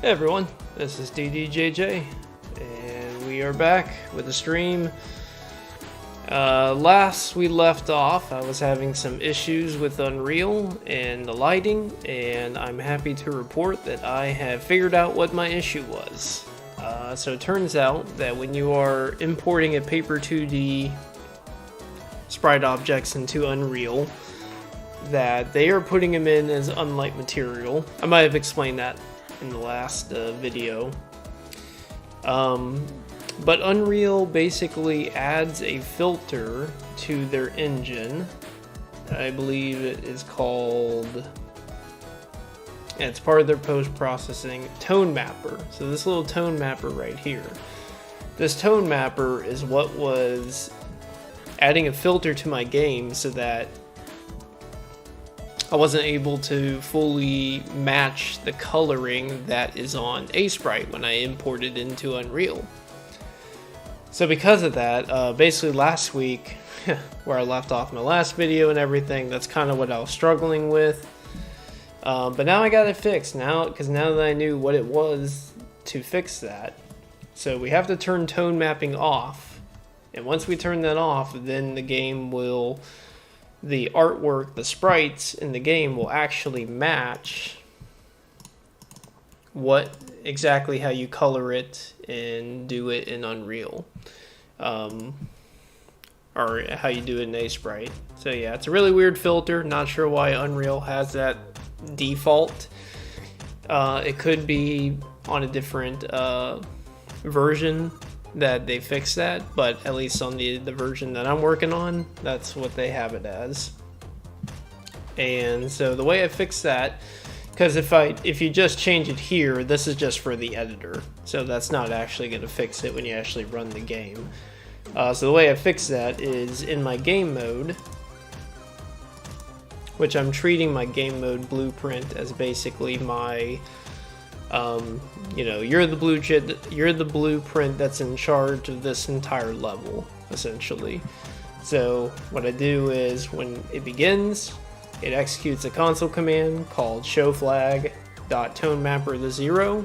Hey everyone, this is DDJJ, and we are back with a stream. Last we left off, I was having some issues with Unreal and the lighting, and I'm happy to report that I have figured out what my issue was. So it turns out that when you are importing a paper 2D sprite objects into Unreal, that they are putting them in as unlight material. I might have explained that in the last video. But Unreal basically adds a filter to their engine. I believe it is called, it's part of their post-processing tone mapper. So this little tone mapper right here. This tone mapper is what was adding a filter to my game so that I wasn't able to fully match the coloring that is on Aesprite when I imported into Unreal. So because of that, basically last week, where I left off my last video and everything, that's kind of what I was struggling with. But now I got it fixed, because now that I knew what it was to fix that. So we have to turn tone mapping off. And once we turn that off, then the game will... the artwork, the sprites in the game will actually match what exactly how you color it and do it in Unreal, or how you do it in Aesprite. So yeah, it's a really weird filter. Not sure why Unreal has that default. It could be on a different version that they fix that, but at least on the version that I'm working on, that's what they have it as. And so the way I fix that, because if you just change it here, this is just for the editor, so that's not actually going to fix it when you actually run the game. So the way I fix that is in my game mode, which I'm treating my game mode blueprint as basically my you know, you're the blueprint that's in charge of this entire level, essentially. So what I do is when it begins, it executes a console command called showflag.tonemapper to 0,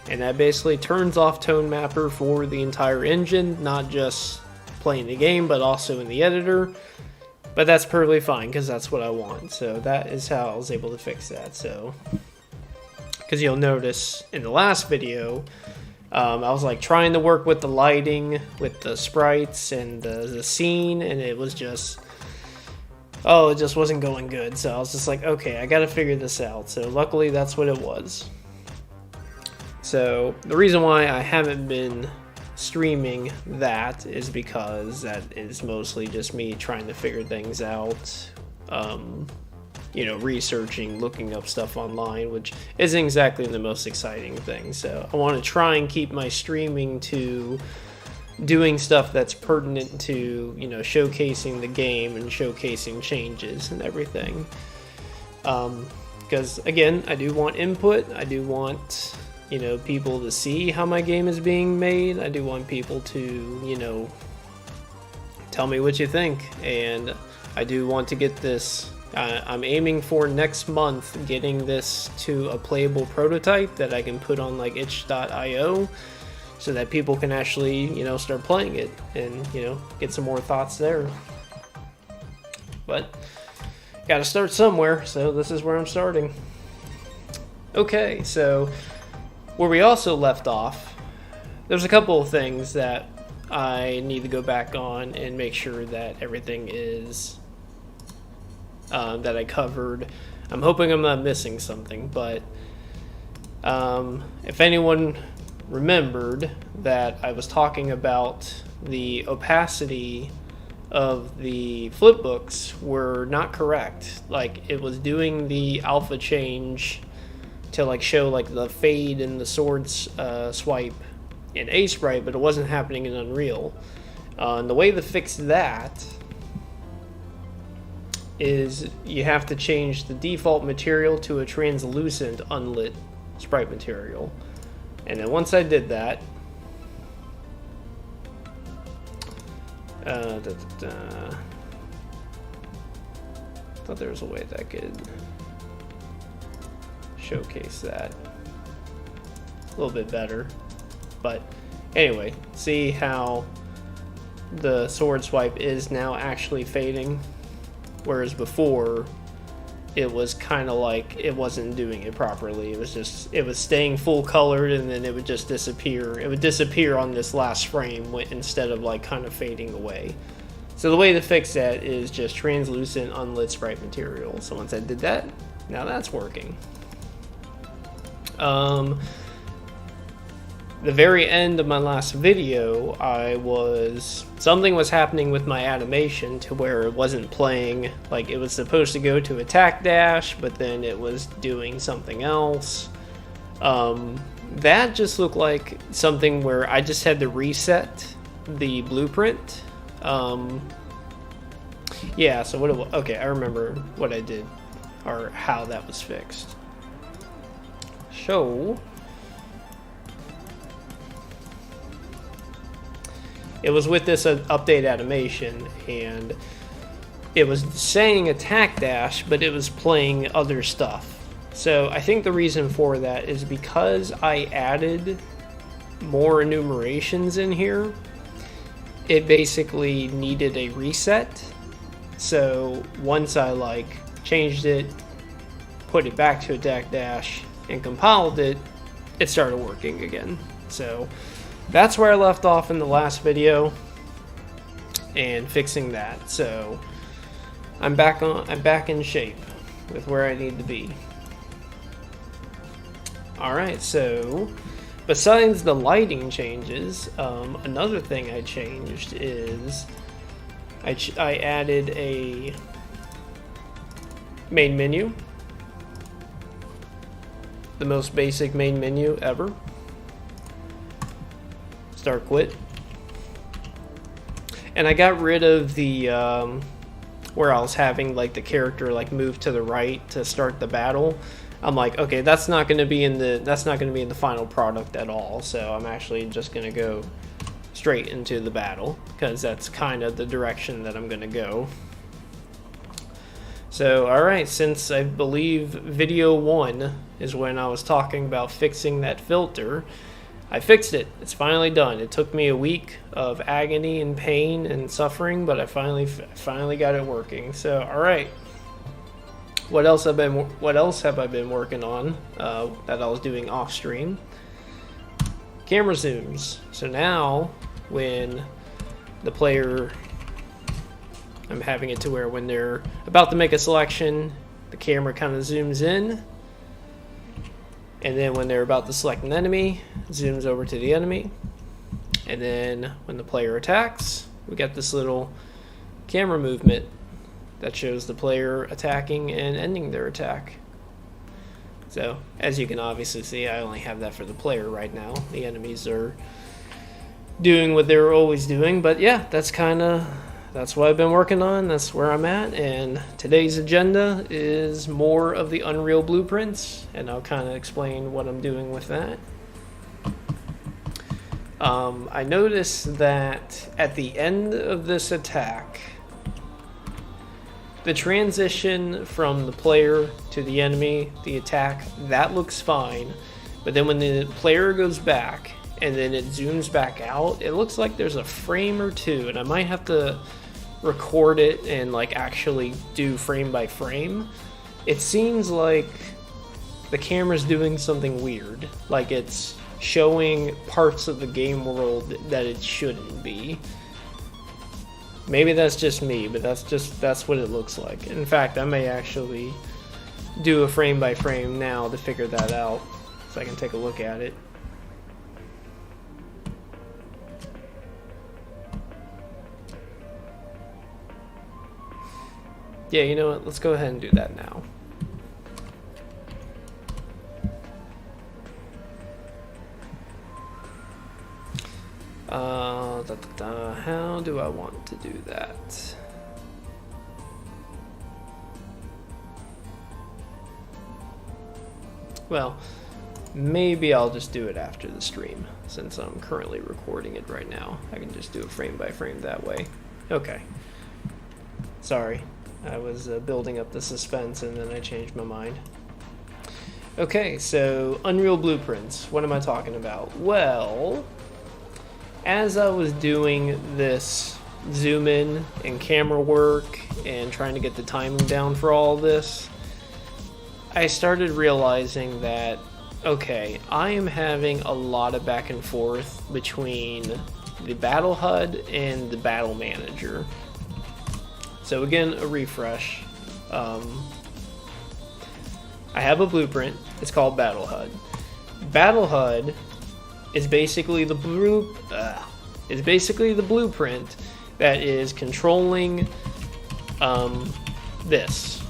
and that basically turns off tone mapper for the entire engine, not just playing the game, but also in the editor. But that's perfectly fine, because that's what I want. So that is how I was able to fix that. So, because you'll notice in the last video, I was like trying to work with the lighting, with the sprites and the scene, and it was just, it just wasn't going good. So I was just like, okay, I gotta figure this out. So luckily that's what it was. So the reason why I haven't been streaming that is because that is mostly just me trying to figure things out. You know, researching, looking up stuff online, which isn't exactly the most exciting thing. So I want to try and keep my streaming to doing stuff that's pertinent to, you know, showcasing the game and showcasing changes and everything. Because again, I do want input. I do want, you know, people to see how my game is being made. I do want people to, you know, tell me what you think. And I do want to get this... I'm aiming for next month getting this to a playable prototype that I can put on like itch.io so that people can actually, you know, start playing it and, you know, get some more thoughts there. But gotta start somewhere, so this is where I'm starting. Okay, so where we also left off, there's a couple of things that I need to go back on and make sure that everything is that I covered. I'm hoping I'm not missing something, but if anyone remembered that I was talking about the opacity of the Flipbooks were not correct. Like, it was doing the alpha change to like show like the fade and the swords swipe in Aesprite, but it wasn't happening in Unreal. And the way to fix that is you have to change the default material to a translucent unlit sprite material. And then once I did that, I thought there was a way that I could showcase that. a little bit better. But anyway, see how the sword swipe is now actually fading, whereas before it was kind of like it wasn't doing it properly. It was staying full colored, and then it would just disappear. It would disappear on this last frame instead of like kind of fading away. So the way to fix that is just translucent unlit sprite material. So once I did that, now that's working. The very end of my last video, something was happening with my animation to where it wasn't playing, like it was supposed to go to attack dash, but then it was doing something else. That just looked like something where I just had to reset the blueprint. Yeah, so what it was, okay, I remember what I did, or how that was fixed. So it was with this update animation, and it was saying attack dash, but it was playing other stuff. So I think the reason for that is because I added more enumerations in here, it basically needed a reset. So once I like changed it, put it back to attack dash, and compiled it, it started working again. So that's where I left off in the last video, and fixing that. So I'm back in shape with where I need to be. Alright, so besides the lighting changes, another thing I changed is I added a main menu, the most basic main menu ever. Start quit. And I got rid of the where I was having like the character like move to the right to start the battle. I'm like, okay, that's not going to be in the final product at all. So I'm actually just going to go straight into the battle, because that's kind of the direction that I'm going to go. So alright, since I believe video 1 is when I was talking about fixing that filter, I fixed it. It's finally done. It took me a week of agony and pain and suffering, but I finally got it working. So alright, what else have I been working on that I was doing off stream? Camera zooms. So now when the player, I'm having it to where when they're about to make a selection, the camera kind of zooms in, and then when they're about to select an enemy, zooms over to the enemy, and then when the player attacks, we got this little camera movement that shows the player attacking and ending their attack. So as you can obviously see, I only have that for the player right now. The enemies are doing what they were always doing, but yeah, that's what I've been working on. That's where I'm at, and today's agenda is more of the Unreal blueprints, and I'll kind of explain what I'm doing with that. I noticed that at the end of this attack, the transition from the player to the enemy, the attack, that looks fine, but then when the player goes back and then it zooms back out, it looks like there's a frame or two, and I might have to record it and like actually do frame by frame. It seems like the camera's doing something weird, like it's showing parts of the game world that it shouldn't be. Maybe that's just me, but that's what it looks like. In fact, I may actually do a frame by frame now to figure that out, so I can take a look at it. Yeah, you know what? Let's go ahead and do that now. How do I want to do that? Well, maybe I'll just do it after the stream, since I'm currently recording it right now. I can just do it frame by frame that way. Okay. Sorry. I was building up the suspense and then I changed my mind. Okay, so Unreal Blueprints. What am I talking about? Well, as I was doing this zoom in and camera work and trying to get the timing down for all of this, I started realizing that, okay, I am having a lot of back and forth between the BattleHUD and the Battle Manager. So again, a refresh. I have a blueprint. It's called BattleHUD. BattleHUD is basically the blueprint that is controlling this.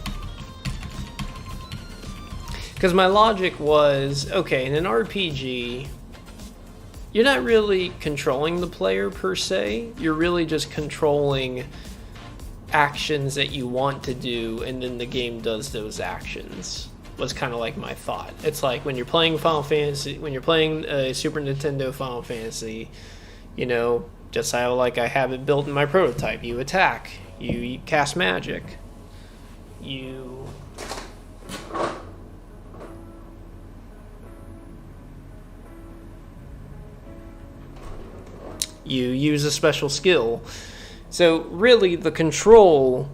Because my logic was, okay, in an RPG, you're not really controlling the player per se. You're really just controlling actions that you want to do, and then the game does those actions. Was kind of like my thought. It's like when you're playing Final Fantasy, when you're playing a Super Nintendo Final Fantasy, you know, just how like I have it built in my prototype. You attack, you cast magic, you use a special skill. So really the control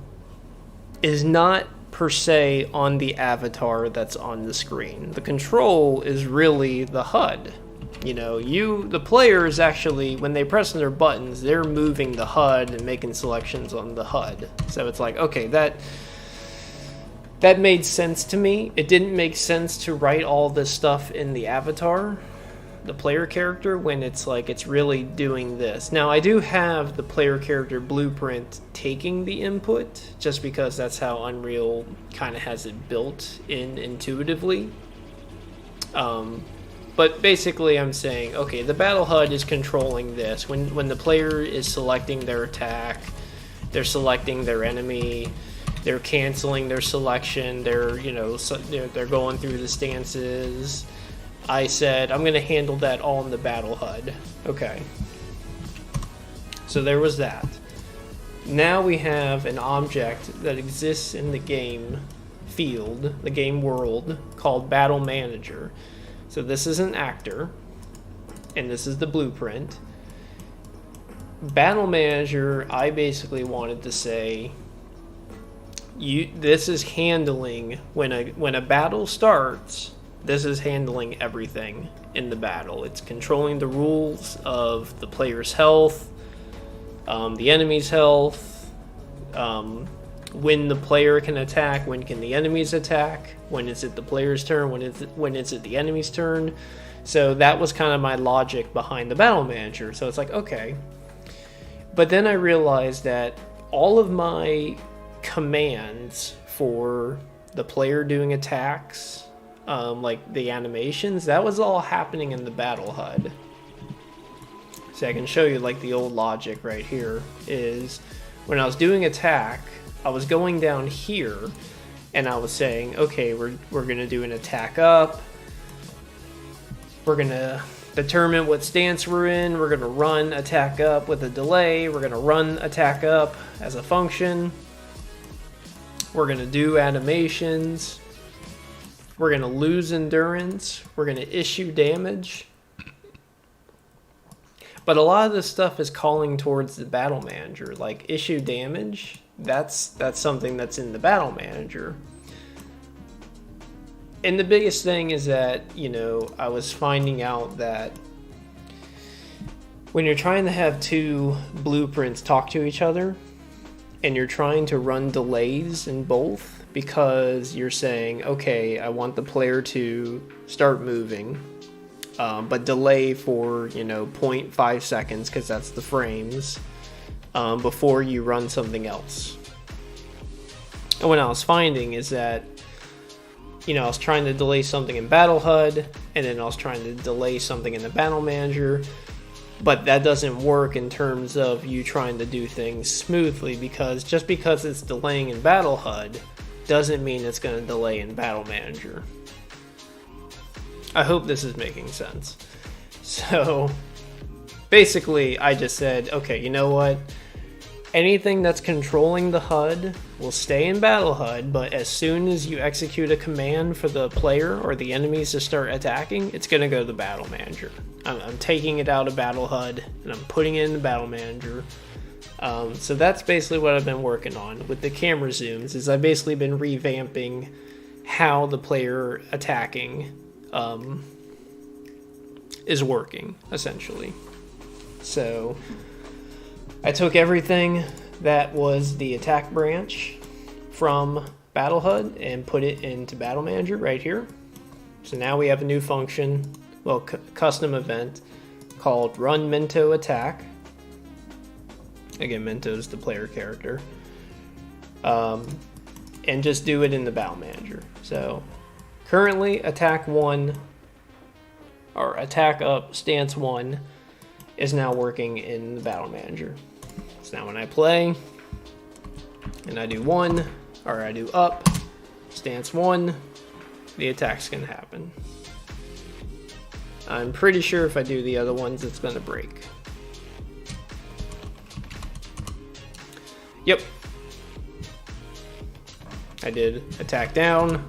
is not per se on the avatar that's on the screen. The control is really the HUD. You know, the player is actually, when they press their buttons, they're moving the HUD and making selections on the HUD. So it's like, okay, that made sense to me. It didn't make sense to write all this stuff in the avatar, the player character, when it's like it's really doing this. Now I do have the player character blueprint taking the input, just because that's how Unreal kind of has it built in intuitively. But basically I'm saying, okay, the Battle HUD is controlling this. When the player is selecting their attack, they're selecting their enemy, they're canceling their selection, they're going through the stances. I said, I'm going to handle that all in the Battle HUD. Okay. So there was that. Now we have an object that exists in the game field, the game world, called Battle Manager. So this is an actor, and this is the blueprint. Battle Manager, I basically wanted to say, this is handling, when a battle starts, this is handling everything in the battle. It's controlling the rules of the player's health, the enemy's health, when the player can attack, when can the enemies attack, when is it the player's turn, when is it the enemy's turn. So that was kind of my logic behind the Battle Manager. So it's like, okay. But then I realized that all of my commands for the player doing attacks, like the animations, that was all happening in the Battle HUD. So I can show you like the old logic right here is when I was doing attack, I was going down here and I was saying, okay, we're gonna do an attack up, we're gonna determine what stance we're in, we're gonna run attack up with a delay, we're gonna run attack up as a function, we're gonna do animations, we're going to lose endurance. We're going to issue damage. But a lot of this stuff is calling towards the Battle Manager. Like issue damage, that's something that's in the Battle Manager. And the biggest thing is that, you know, I was finding out that when you're trying to have two blueprints talk to each other, and you're trying to run delays in both, because you're saying, okay, I want the player to start moving, but delay for, 0.5 seconds, because that's the frames, before you run something else. And what I was finding is that, I was trying to delay something in Battle HUD, and then I was trying to delay something in the Battle Manager, but that doesn't work in terms of you trying to do things smoothly, because just because it's delaying in Battle HUD doesn't mean it's going to delay in Battle Manager. I hope this is making sense. So basically I just said, okay, you know what? anything that's controlling the HUD will stay in BattleHUD, but as soon as you execute a command for the player or the enemies to start attacking, it's going to go to the Battle Manager. I'm taking it out of BattleHUD and I'm putting it in the Battle Manager. So that's basically what I've been working on with the camera zooms, is I've basically been revamping how the player attacking is working, essentially. So I took everything that was the attack branch from BattleHUD and put it into Battle Manager right here. So now we have a new function, well, custom event called Run Mento Attack. Again, Mento is the player character. And just do it in the Battle Manager. So currently attack 1 or attack up stance 1 is now working in the Battle Manager. So now when I play and I do 1 or I do up stance 1, the attack's gonna happen. I'm pretty sure if I do the other ones, it's gonna break. Yep. I did attack down,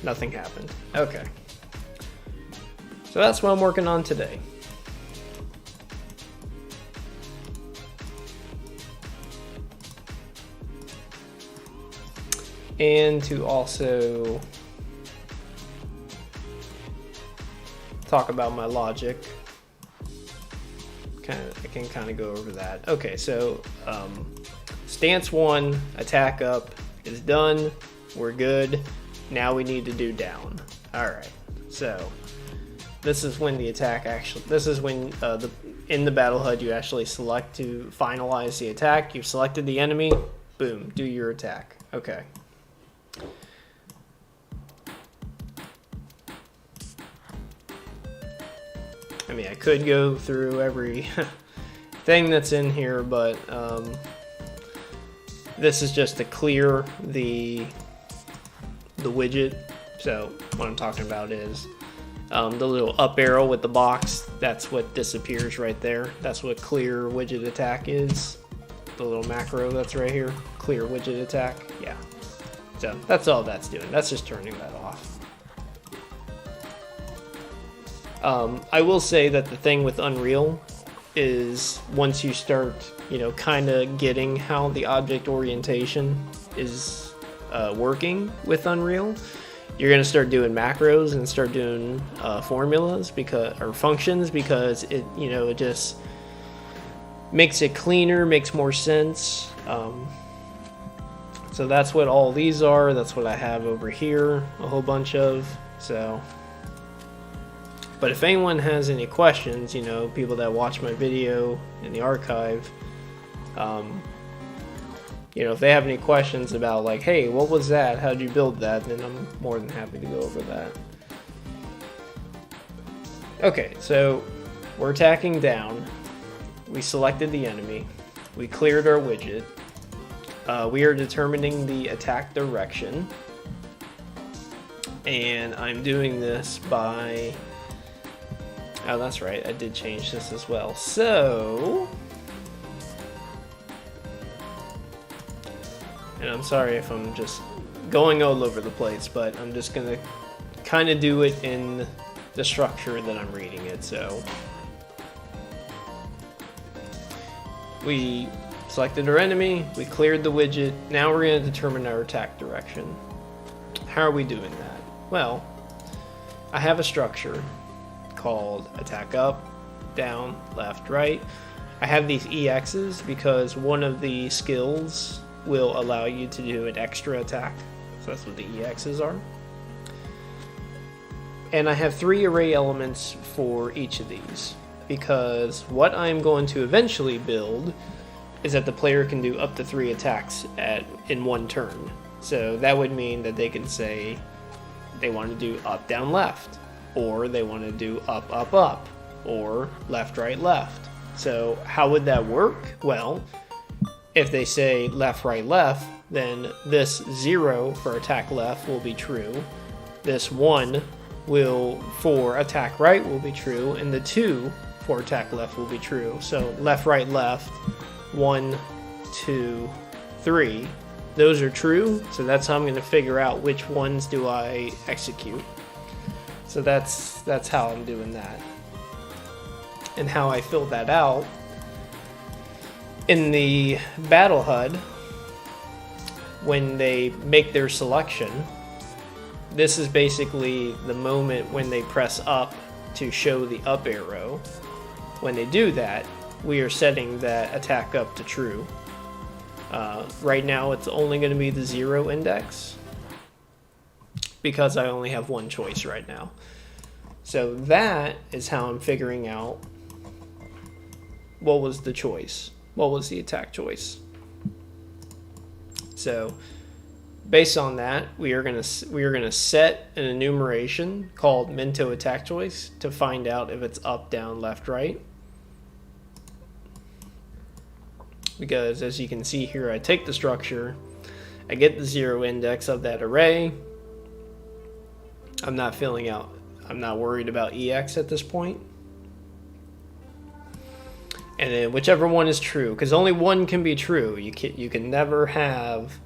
nothing happened. Okay. So that's what I'm working on today. And to also talk about my logic. I can kind of go over that. Okay, so stance 1, attack up is done. We're good. Now we need to do down. Alright, so this is when the attack actually, this is when in the Battle HUD you actually select to finalize the attack. You've selected the enemy, boom, do your attack. Okay. I mean, I could go through every thing that's in here, but this is just to clear the widget. So what I'm talking about is the little up arrow with the box. That's what disappears right there. That's what clear widget attack is. The little macro that's right here. Clear widget attack. Yeah. So that's all that's doing. That's just turning that off. I will say that the thing with Unreal is once you start, kind of getting how the object orientation is working with Unreal, you're going to start doing macros and start doing formulas or functions, because it, it just makes it cleaner, makes more sense. So that's what all these are. That's what I have over here, a whole bunch of. So, but if anyone has any questions, people that watch my video in the archive, if they have any questions about like, hey, what was that? How'd you build that? Then I'm more than happy to go over that. Okay, so we're attacking down. We selected the enemy. We cleared our widget. We are determining the attack direction. And I'm doing this by... Oh, that's right. I did change this as well. So... And I'm sorry if I'm just going all over the place, but I'm just going to kind of do it in the structure that I'm reading it. So we selected our enemy, we cleared the widget, now we're going to determine our attack direction. How are we doing that? Well, I have a structure called attack up, down, left, right. I have these EXs because one of the skills will allow you to do an extra attack. So that's what the EXs are. And I have 3 array elements for each of these, because what I'm going to eventually build is that the player can do up to 3 attacks in one turn. So that would mean that they can say they want to do up, down, left, or they want to do up, up, up, or left, right, left. So how would that work? Well, if they say left, right, left, then this 0 for attack left will be true. This 1 for attack right will be true, and the 2 for attack left will be true. So left, right, left, 1, 2, 3. Those are true, so that's how I'm going to figure out which ones do I execute. So that's how I'm doing that. And how I fill that out, in the BattleHUD, when they make their selection, this is basically the moment when they press up to show the up arrow. When they do that, we are setting that attack up to true. Right now it's only going to be the 0 index because I only have one choice right now. So that is how I'm figuring out what was the choice, what was the attack choice. So based on that, we are gonna set an enumeration called Minto attack choice to find out if it's up, down, left, right. Because as you can see here, I take the structure, I get the 0 index of that array. I'm not worried about EX at this point. And then whichever one is true, because only one can be true. You can never have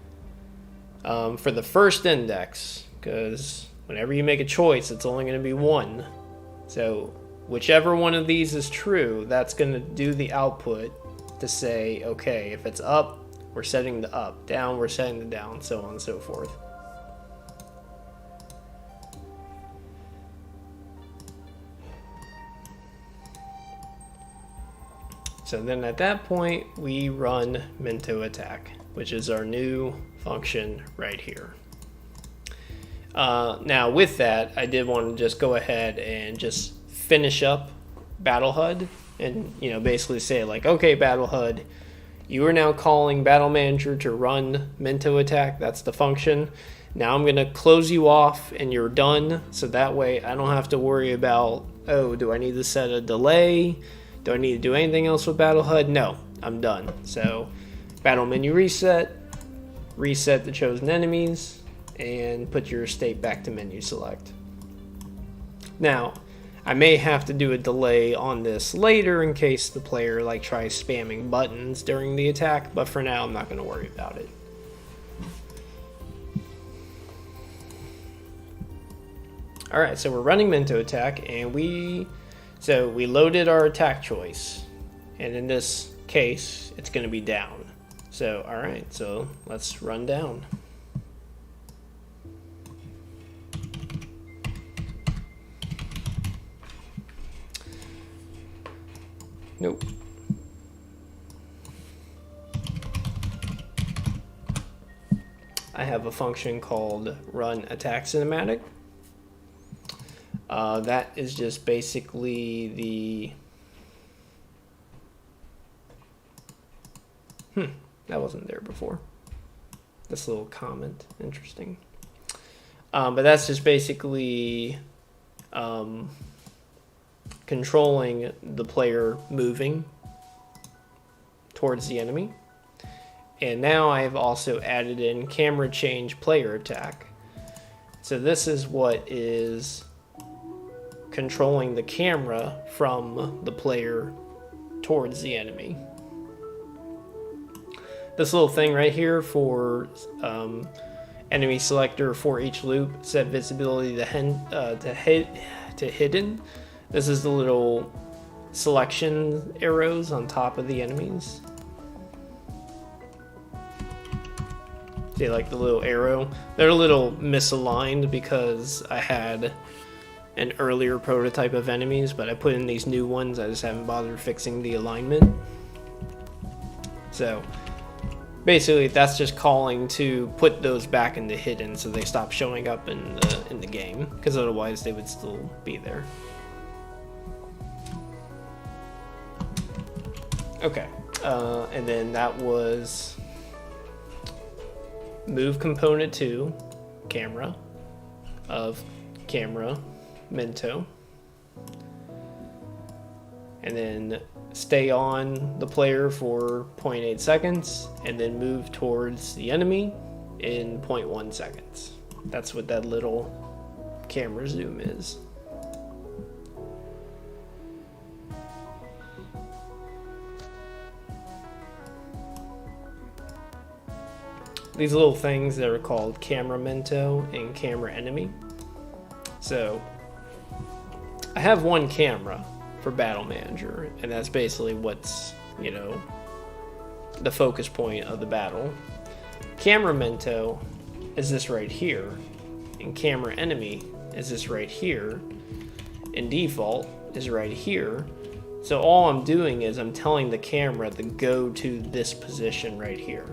for the first index, because whenever you make a choice, it's only going to be one. So whichever one of these is true, that's going to do the output to say, okay, if it's up, we're setting the up, down, we're setting the down, so on and so forth. So then at that point, we run Minto attack, which is our new function right here. Now with that, I did want to just go ahead and just finish up BattleHUD and, you know, basically say like, okay, BattleHUD, you are now calling Battle Manager to run Minto attack. That's the function. Now I'm going to close you off and you're done. So that way I don't have to worry about, oh, do I need to set a delay? Do I need to do anything else with BattleHUD? No, I'm done. So battle menu reset the chosen enemies, and put your state back to menu select. Now, I may have to do a delay on this later in case the player like tries spamming buttons during the attack, but for now I'm not going to worry about it. Alright, so we're running Minto attack, and we loaded our attack choice, and in this case it's going to be down. So alright, so let's run down. Nope. I have a function called run attack cinematic. That is just basically the... that wasn't there before. This little comment, interesting. But that's just basically controlling the player moving towards the enemy. And now I've also added in camera change player attack. So this is what is controlling the camera from the player towards the enemy. This little thing right here for enemy selector for each loop, set visibility to hidden. This is the little selection arrows on top of the enemies. See, like the little arrow? They're a little misaligned because I had an earlier prototype of enemies, but I put in these new ones. I just haven't bothered fixing the alignment. So basically that's just calling to put those back into hidden so they stop showing up in the game, because otherwise they would still be there. Okay, and then that was move component to camera of camera Minto, and then stay on the player for 0.8 seconds and then move towards the enemy in 0.1 seconds. That's what that little camera zoom is. these little things that are called camera mento and camera enemy. So I have one camera for Battle Manager, and that's basically what's, you know, the focus point of the battle. Camera mento is this right here, and camera enemy is this right here, and default is right here. So all I'm doing is I'm telling the camera to go to this position right here,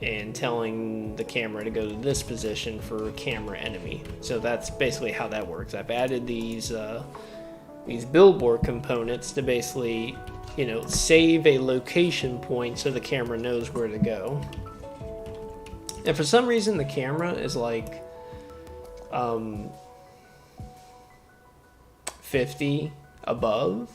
and telling the camera to go to this position for camera enemy. So that's basically how that works. I've added these billboard components to basically, you know, save a location point so the camera knows where to go. And for some reason the camera is like 50 above.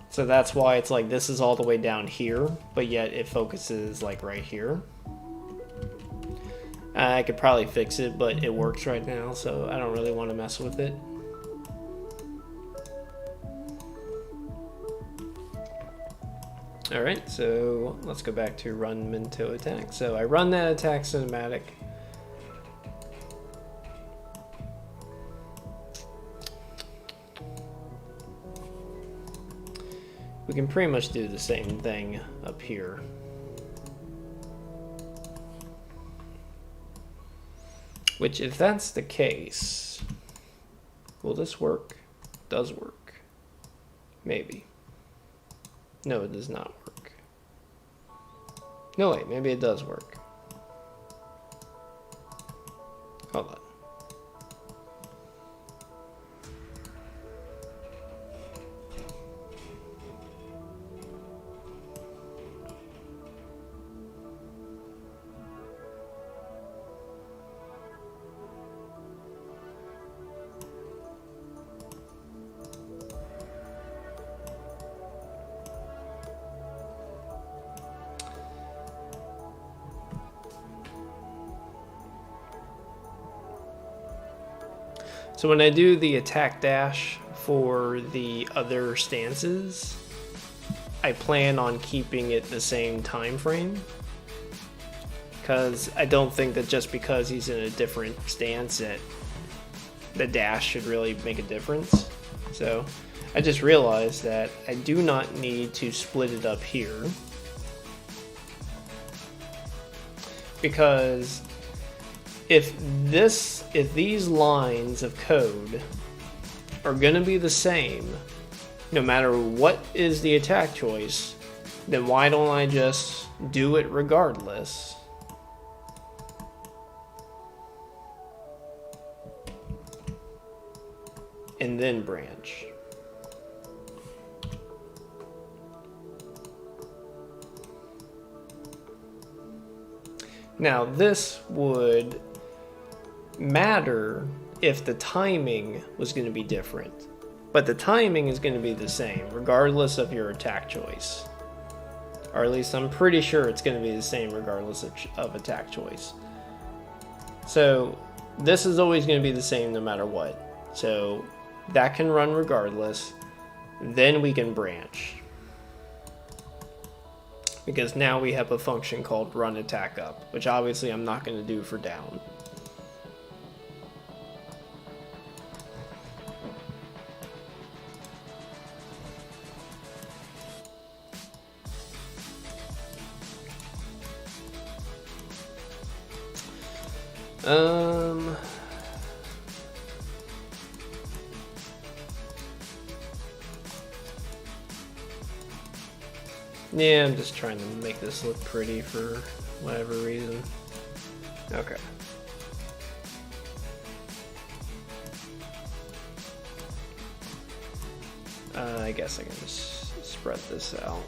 So that's why it's like this is all the way down here, but yet it focuses like right here. I could probably fix it, but it works right now, so I don't really want to mess with it. Alright, so let's go back to run Minto attack. So I run that attack cinematic. We can pretty much do the same thing up here. Which, if that's the case, will this work? Does work. Maybe. No, it does not work. No, wait, maybe it does work. Hold on. So when I do the attack dash for the other stances, I plan on keeping it the same time frame, because I don't think that just because he's in a different stance that the dash should really make a difference. So I just realized that I do not need to split it up here, because if these lines of code are going to be the same no matter what is the attack choice, then why don't I just do it regardless? And then branch. Now this would matter if the timing was going to be different, but the timing is going to be the same regardless of your attack choice, or at least I'm pretty sure it's going to be the same regardless of attack choice. So this is always going to be the same no matter what, so that can run regardless. Then we can branch, because now we have a function called run attack up, which obviously I'm not going to do for down. Yeah, I'm just trying to make this look pretty for whatever reason. Okay. I guess I can just spread this out.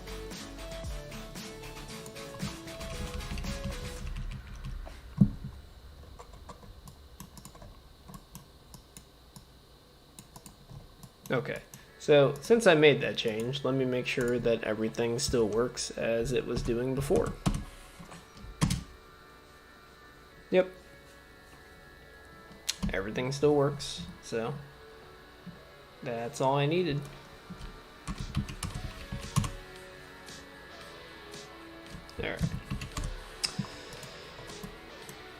Okay, so since I made that change, let me make sure that everything still works as it was doing before. Yep. Everything still works, so that's all I needed. Alright.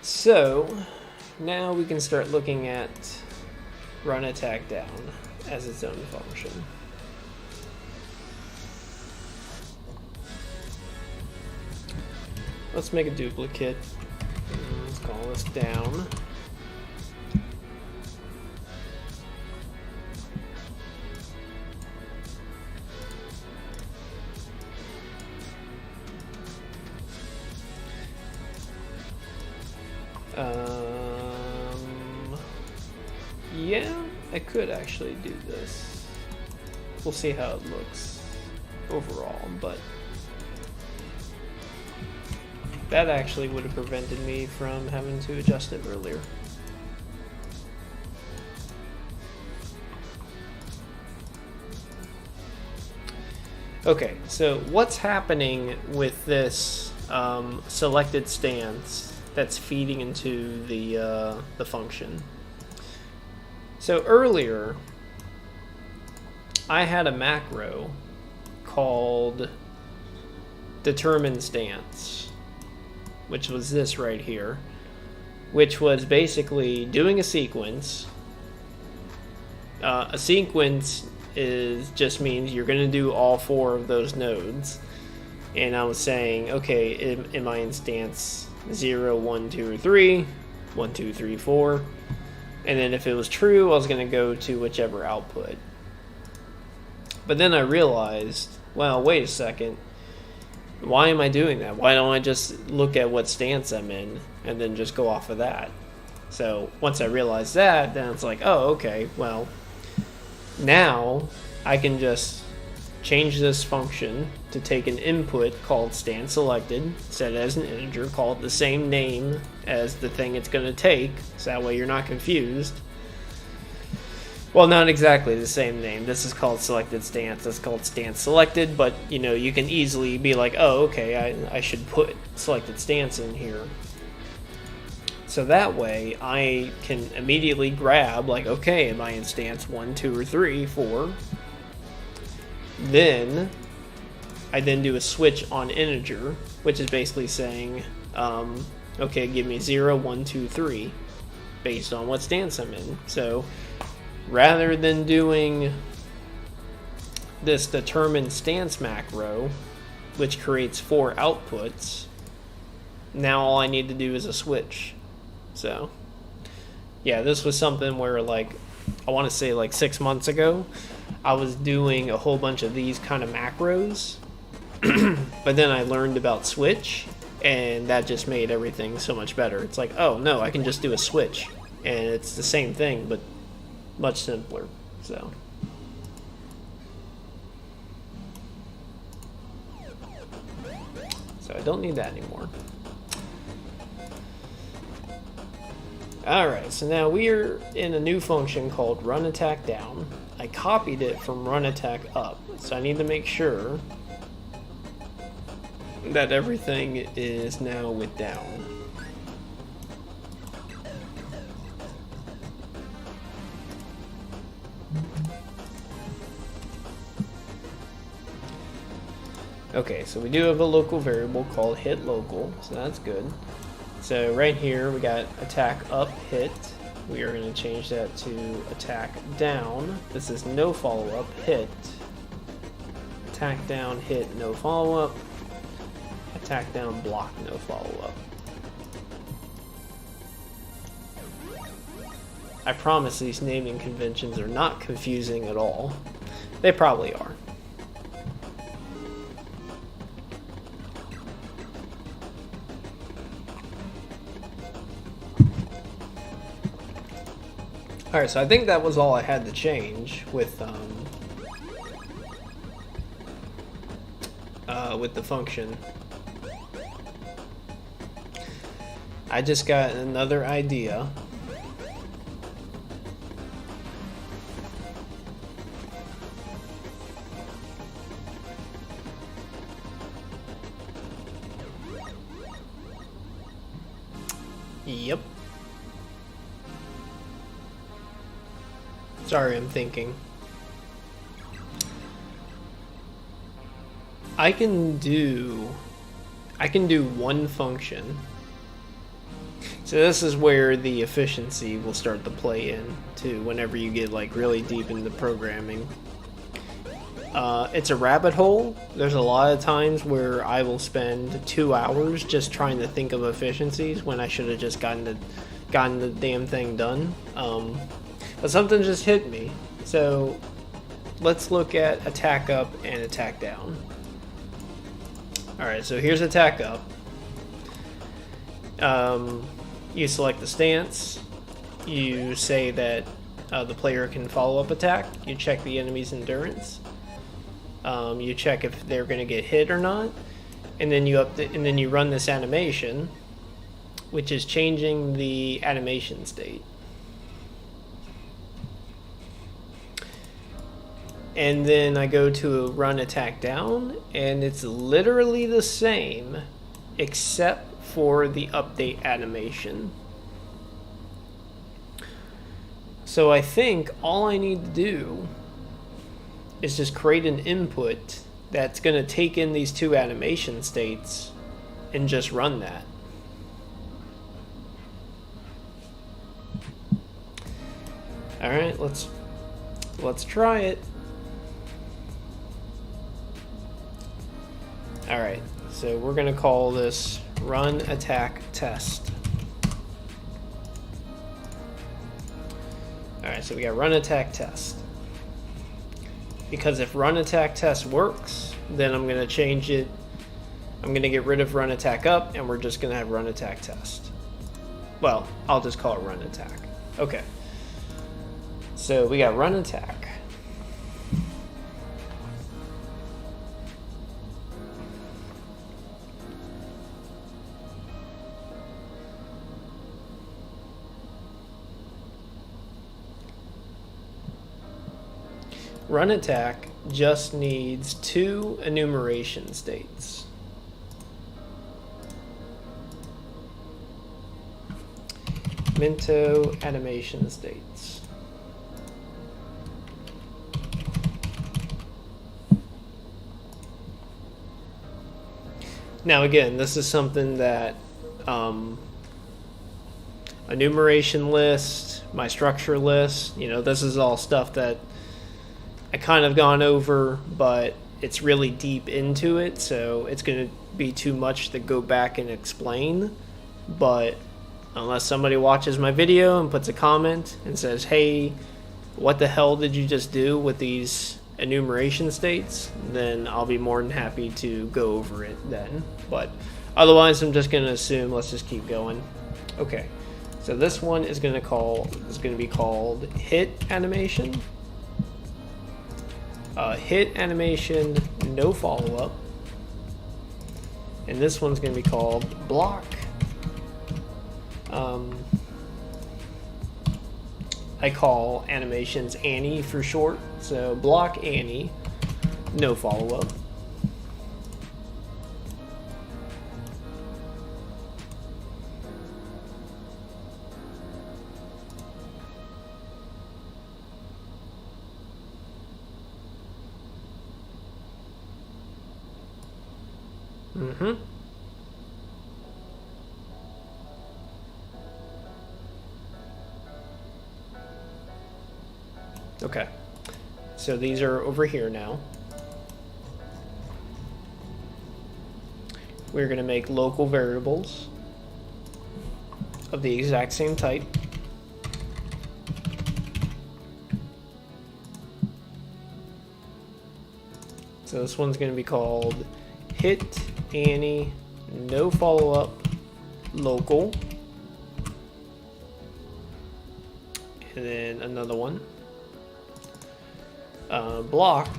So now we can start looking at run attack down as its own function. Let's make a duplicate. Let's call this down. Yeah, I could actually do this. We'll see how it looks overall, but that actually would have prevented me from having to adjust it earlier. Okay, so what's happening with this selected stance that's feeding into the function? So earlier, I had a macro called determine stance, which was this right here, which was basically doing a sequence. A sequence just means you're going to do all 4 of those nodes. And I was saying, okay, am I in stance 0, 1, 2, or 3? 1, 2, 3, 4. And then if it was true, I was going to go to whichever output. But then I realized, well, wait a second. Why am I doing that? Why don't I just look at what stance I'm in and then just go off of that? So once I realized that, then it's like, oh, okay, well, now I can just change this function to take an input called stance selected, set it as an integer, call it the same name as the thing it's going to take, so that way you're not confused. Well, not exactly the same name. This is called selected stance. That's called stance selected, but you know, you can easily be like, oh, okay, I should put selected stance in here. So that way I can immediately grab, like, okay, am I in stance 1, 2, or 3, 4? Then I do a switch on integer, which is basically saying, okay, give me 0, 1, 2, 3, based on what stance I'm in. So rather than doing this determine stance macro, which creates 4 outputs, now all I need to do is a switch. So yeah, this was something where, like, I want to say like 6 months ago, I was doing a whole bunch of these kind of macros, but then I learned about switch, and that just made everything so much better. It's like, oh no, I can just do a switch, and it's the same thing, but much simpler. So I don't need that anymore. Alright, so now we're in a new function called run attack down. I copied it from run attack up, so I need to make sure that everything is now with down. Okay, so we do have a local variable called hit local, so that's good. So right here we got attack up hit. We are going to change that to attack down. This is no follow-up hit. Attack down hit no follow-up. Attack down block no follow-up. I promise these naming conventions are not confusing at all. They probably are. Alright, so I think that was all I had to change with the function. I just got another idea. Yep. Sorry, I'm thinking. I can do one function. So this is where the efficiency will start to play in too, whenever you get like really deep into programming. It's a rabbit hole. There's a lot of times where I will spend 2 hours just trying to think of efficiencies when I should have just gotten the damn thing done. But something just hit me. So let's look at attack up and attack down. Alright, so here's attack up. You select the stance. You say that the player can follow up attack. You check the enemy's endurance. You check if they're going to get hit or not, and then you run this animation, which is changing the animation state. And then I go to run attack down, and it's literally the same, except for the update animation. So I think all I need to do is just create an input that's going to take in these two animation states and just run that. All right, let's try it. All right, so we're going to call this run attack test. All right, so we got run attack test. Because if run attack test works, then I'm going to change it. I'm going to get rid of run attack up, and we're just going to have run attack test. Well, I'll just call it run attack. Okay. So we got run attack. Run attack just needs 2 enumeration states. Minto animation states. Now again, this is something that enumeration list, my structure list, this is all stuff that I kind of gone over, but it's really deep into it, so it's going to be too much to go back and explain. But unless somebody watches my video and puts a comment and says, hey, what the hell did you just do with these enumeration states, then I'll be more than happy to go over it then. But otherwise, I'm just going to assume, let's just keep going. Okay, so this one is going to be called hit animation. Hit animation, no follow-up. And this one's going to be called block. I call animations Annie for short. So block Annie, no follow-up. Okay, so these are over here now. We're going to make local variables of the exact same type. So this one's going to be called hit Annie, no follow-up, local. And then another one. Block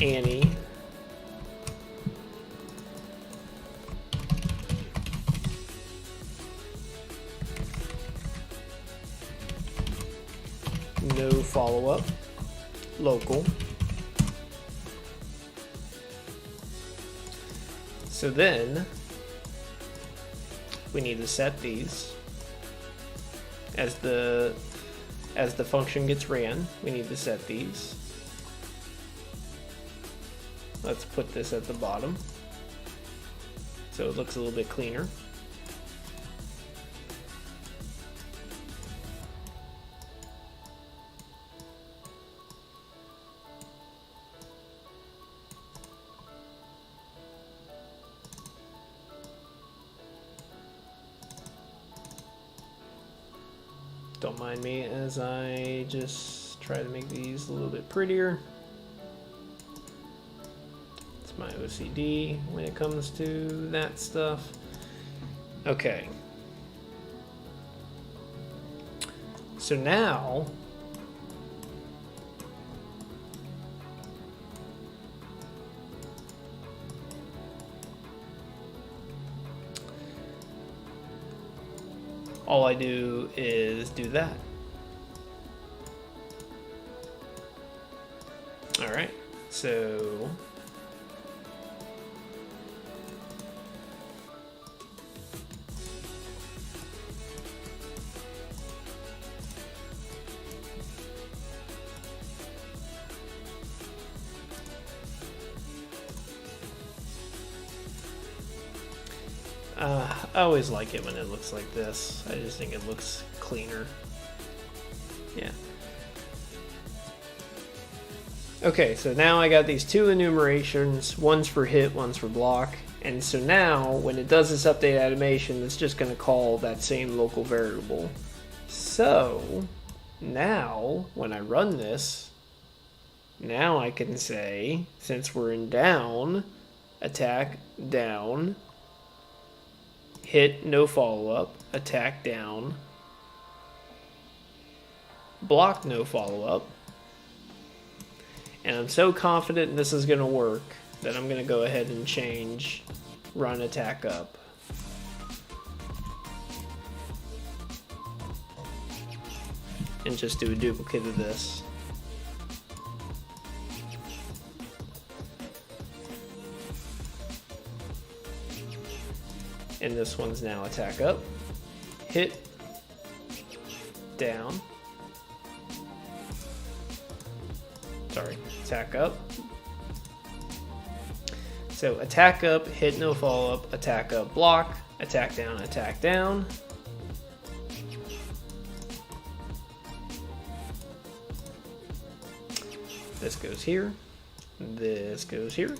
Annie, no follow-up, local. So then we need to set these as the function gets ran. We need to set these. Let's put this at the bottom so it looks a little bit cleaner. Don't mind me as I just try to make these a little bit prettier. It's my OCD when it comes to that stuff. Okay. So now all I do is do that. All right, so I always like it when it looks like this. I just think it looks cleaner. Yeah. Okay, so now I got these two enumerations. One's for hit, one's for block. And so now, when it does this update animation, it's just going to call that same local variable. So, now, when I run this, now I can say, since we're in down, attack down, hit no follow-up, attack down, block no follow-up. And I'm so confident this is going to work that I'm going to go ahead and change run attack up. And just do a duplicate of this. And this one's now attack up, hit, down, sorry, attack up. So attack up, hit no follow up, attack up, block, attack down, attack down. This goes here, this goes here.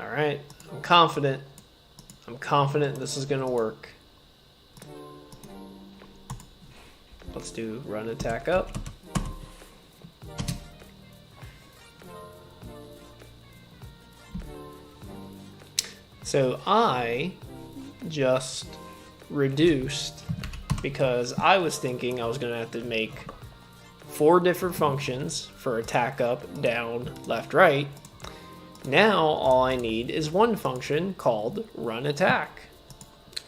All right, I'm confident this is gonna work. Let's do run attack up. So I just reduced because I was thinking I was gonna have to make 4 different functions for attack up, down, left, right. Now all I need is one function called run attack.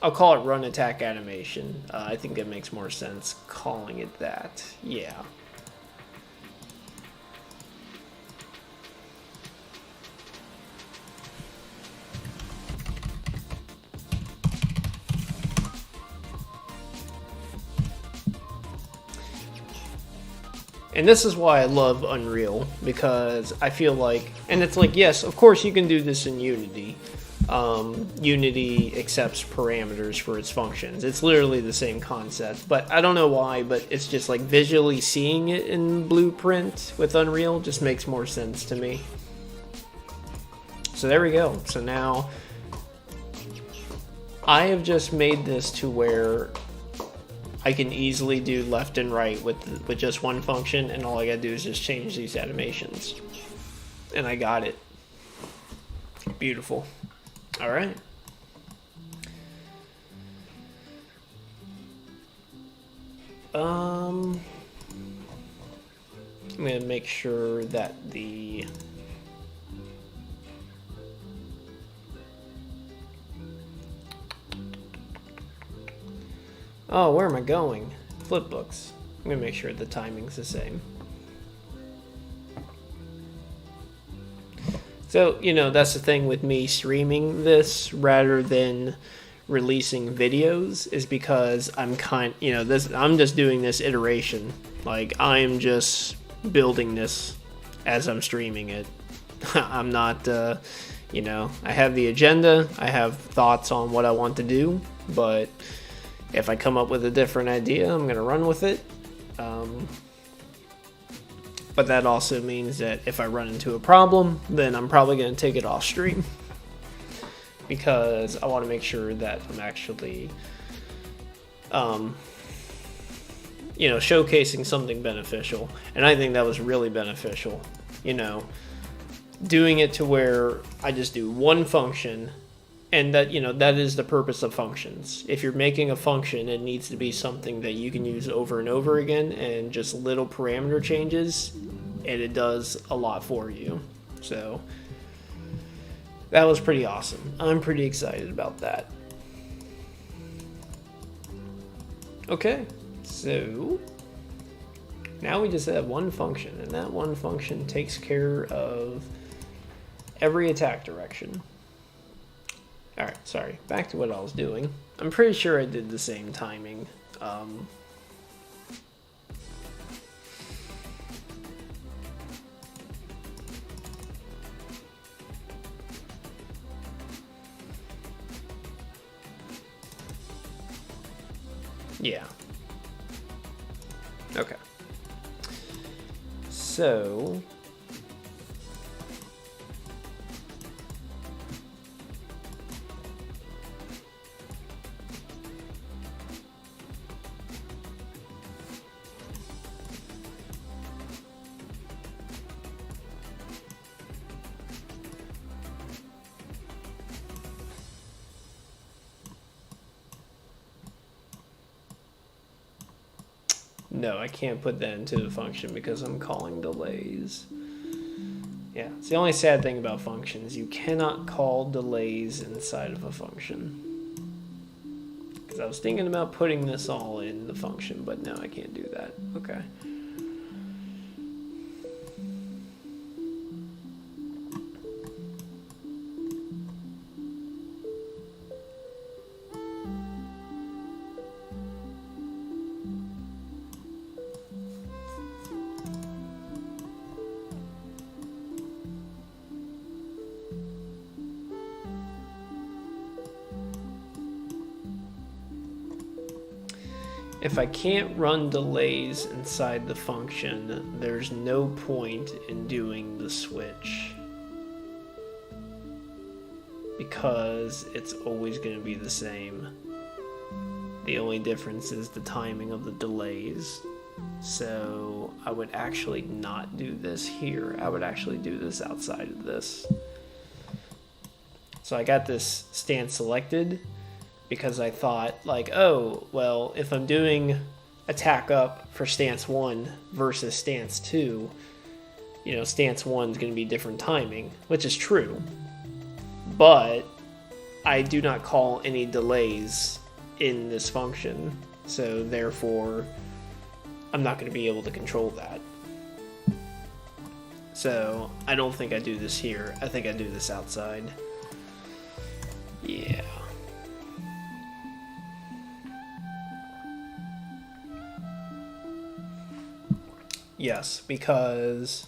I'll call it run attack animation. I think it makes more sense calling it that. Yeah. And this is why I love Unreal, because I feel like, and it's like, yes, of course you can do this in Unity. Unity accepts parameters for its functions. It's literally the same concept, but I don't know why, but it's just like visually seeing it in Blueprint with Unreal just makes more sense to me. So there we go. So now I have just made this to where I can easily do left and right with just one function, and all I gotta do is just change these animations. And I got it. Beautiful. All right. I'm gonna make sure that the oh, where am I going? Flipbooks. I'm gonna make sure the timing's the same. So, you know, that's the thing with me streaming this rather than releasing videos, is because I'm I'm just doing this iteration. Like, I'm just building this as I'm streaming it. I'm not, you know, I have the agenda, I have thoughts on what I want to do, but if I come up with a different idea, I'm gonna run with it. But that also means that if I run into a problem, then I'm probably going to take it off stream. because I want to make sure that I'm actually, you know, showcasing something beneficial. And I think that was really beneficial, you know, doing it to where I just do one function, and that, you know, that is the purpose of functions. If you're making a function, it needs to be something that you can use over and over again, and just little parameter changes, and it does a lot for you. So that was pretty awesome. I'm pretty excited about that. Okay, so now we just have one function, and that one function takes care of every attack direction. Alright, sorry, back to what I was doing. I'm pretty sure I did the same timing. Yeah. Okay. So no, I can't put that into the function because I'm calling delays. Yeah, it's the only sad thing about functions. You cannot call delays inside of a function. Because I was thinking about putting this all in the function, but no, I can't do that. Okay. If I can't run delays inside the function, there's no point in doing the switch, because it's always going to be the same. The only difference is the timing of the delays. So I would actually not do this here. I would actually do this outside of this. So I got this stance selected because I thought, like, oh, well, if I'm doing attack up for stance 1 versus stance 2, you know, stance 1 is going to be different timing, which is true. But I do not call any delays in this function, so therefore I'm not going to be able to control that. So I don't think I do this here. I think I do this outside. Yeah. Yes, because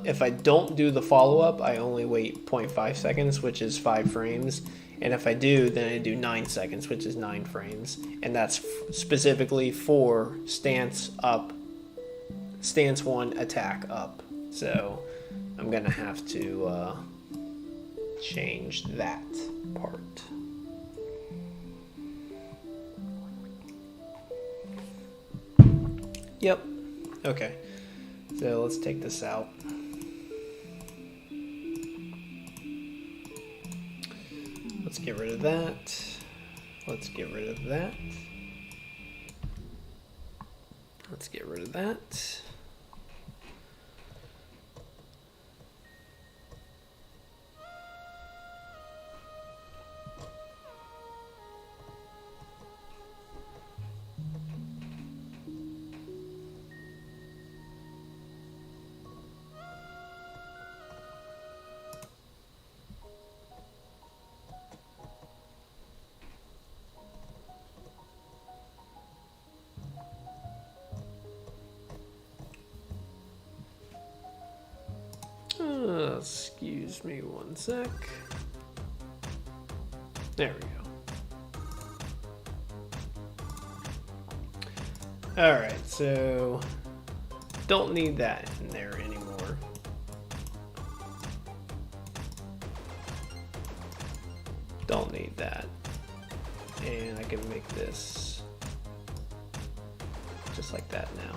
if I don't do the follow-up, I only wait 0.5 seconds, which is 5 frames. And if I do, then I do 9 seconds, which is 9 frames. And that's specifically for stance up, stance 1, attack up. So I'm going to have to change that part. Yep. Okay. So let's take this out. Let's get rid of that. Let's get rid of that. Let's get rid of that. Excuse me one sec. There we go. Alright, so don't need that in there anymore. Don't need that. And I can make this just like that now.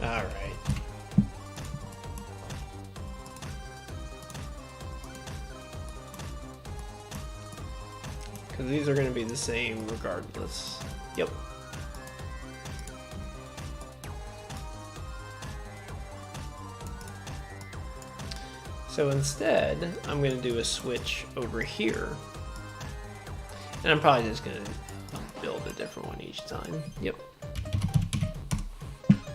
All right. Because these are going to be the same regardless. Yep. So instead, I'm going to do a switch over here. And I'm probably just going to build a different one each time. Yep.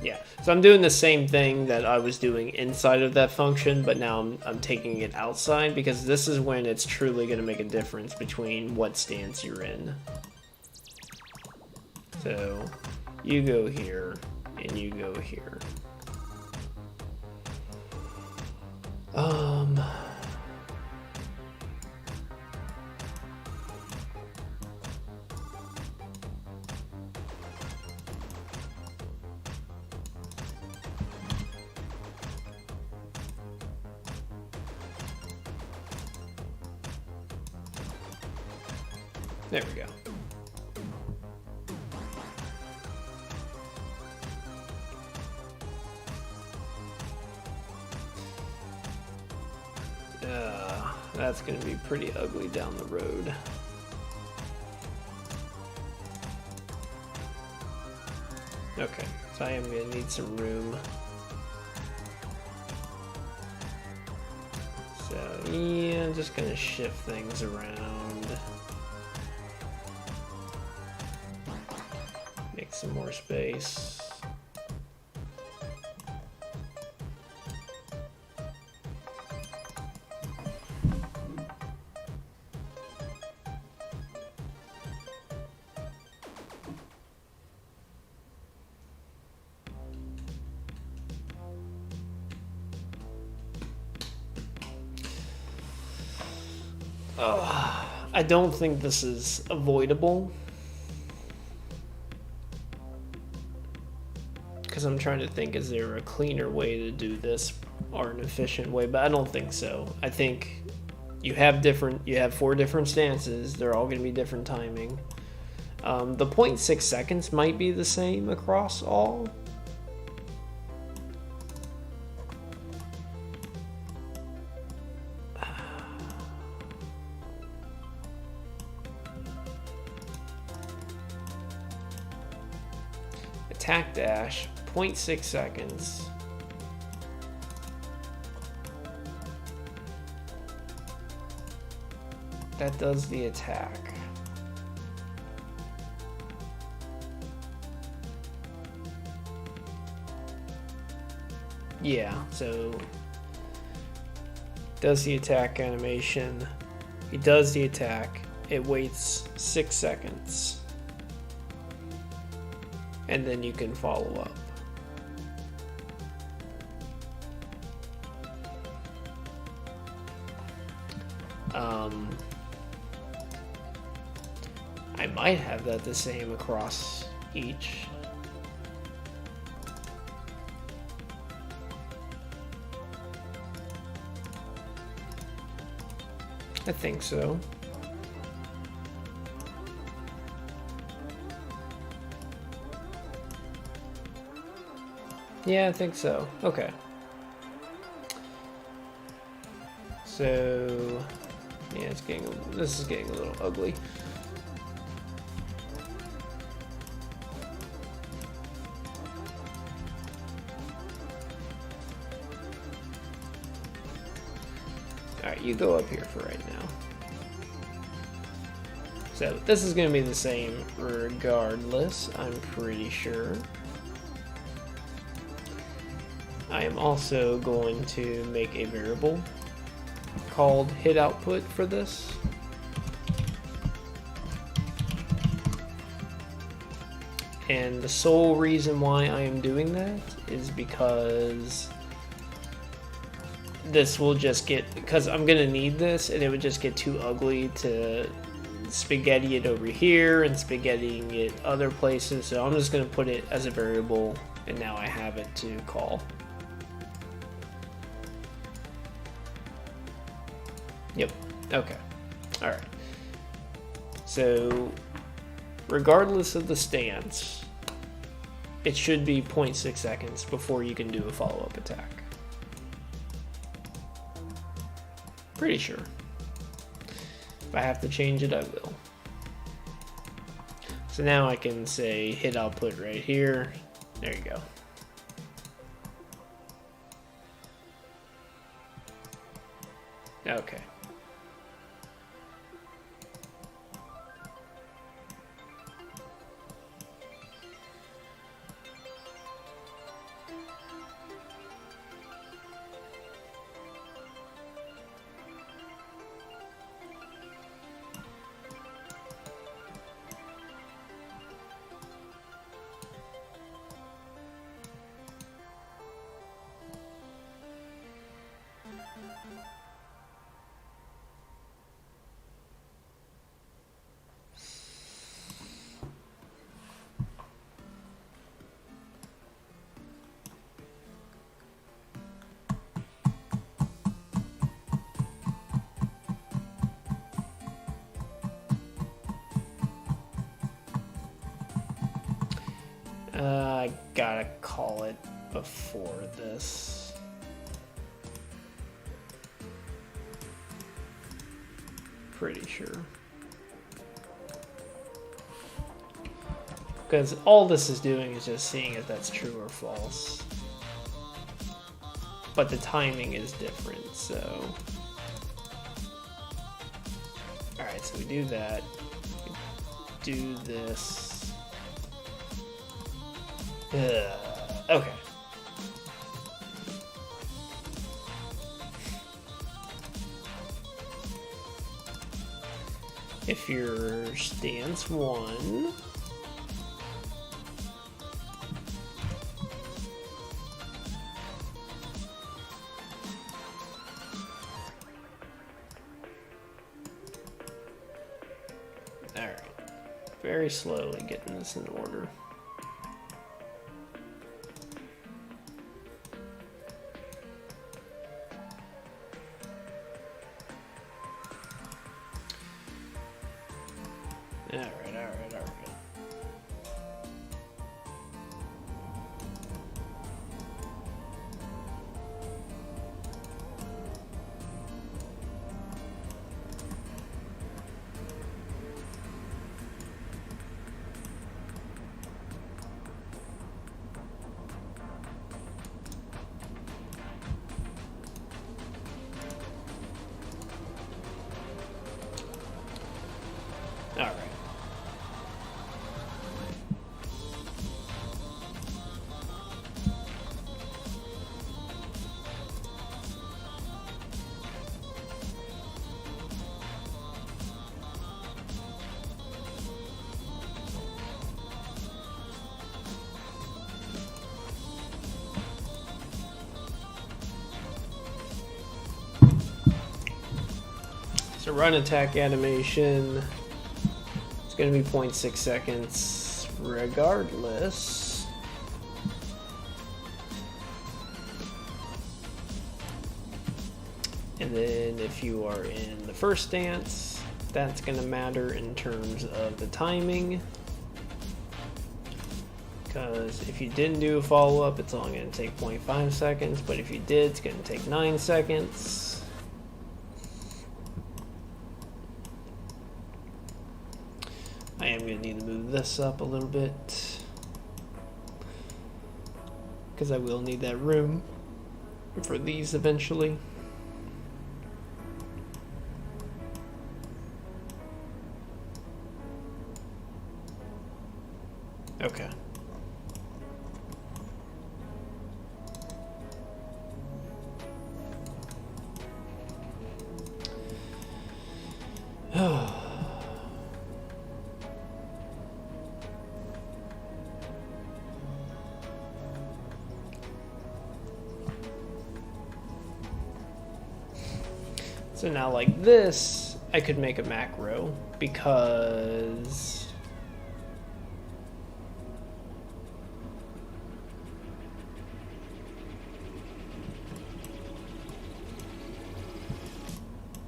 Yeah, so I'm doing the same thing that I was doing inside of that function, but now I'm taking it outside because this is when it's truly going to make a difference between what stance you're in. So you go here and you go here. There we go. That's going to be pretty ugly down the road. Okay, so I am going to need some room. So yeah, I'm just going to shift things around. Make some more space. I don't think this is avoidable. Because I'm trying to think, is there a cleaner way to do this or an efficient way? But I don't think so. I think you have 4 different stances. They're all going to be different timing. The 0.6 seconds might be the same across all. Attack dash, 0.6 seconds. That does the attack. Yeah, so does the attack animation. He does the attack. It waits 6 seconds. And then you can follow up. I might have that the same across each. I think so. Yeah, I think so. Okay. So, yeah, this is getting a little ugly. Alright, you go up here for right now. So, this is going to be the same regardless, I'm pretty sure. I am also going to make a variable called HitOutput for this. And the sole reason why I am doing that is because this will just get, because I'm going to need this and it would just get too ugly to spaghetti it over here and spaghettiing it other places. So I'm just going to put it as a variable, and now I have it to call. Yep. Okay. All right. So regardless of the stance, it should be 0.6 seconds before you can do a follow-up attack. Pretty sure. If I have to change it, I will. So now I can say hit output right here. There you go. Okay. I gotta call it before this. Pretty sure. Because all this is doing is just seeing if that's true or false. But the timing is different, so... Alright, so we do that. We do this. Okay. If your stance 1, alright, very slowly getting this in order. So run attack animation, it's going to be 0.6 seconds regardless. And then if you are in the first stance, that's going to matter in terms of the timing. Because if you didn't do a follow-up, it's only going to take 0.5 seconds, but if you did, it's going to take 9 seconds. I am going to need to move this up a little bit, because I will need that room for these eventually. Okay. So now like this, I could make a macro because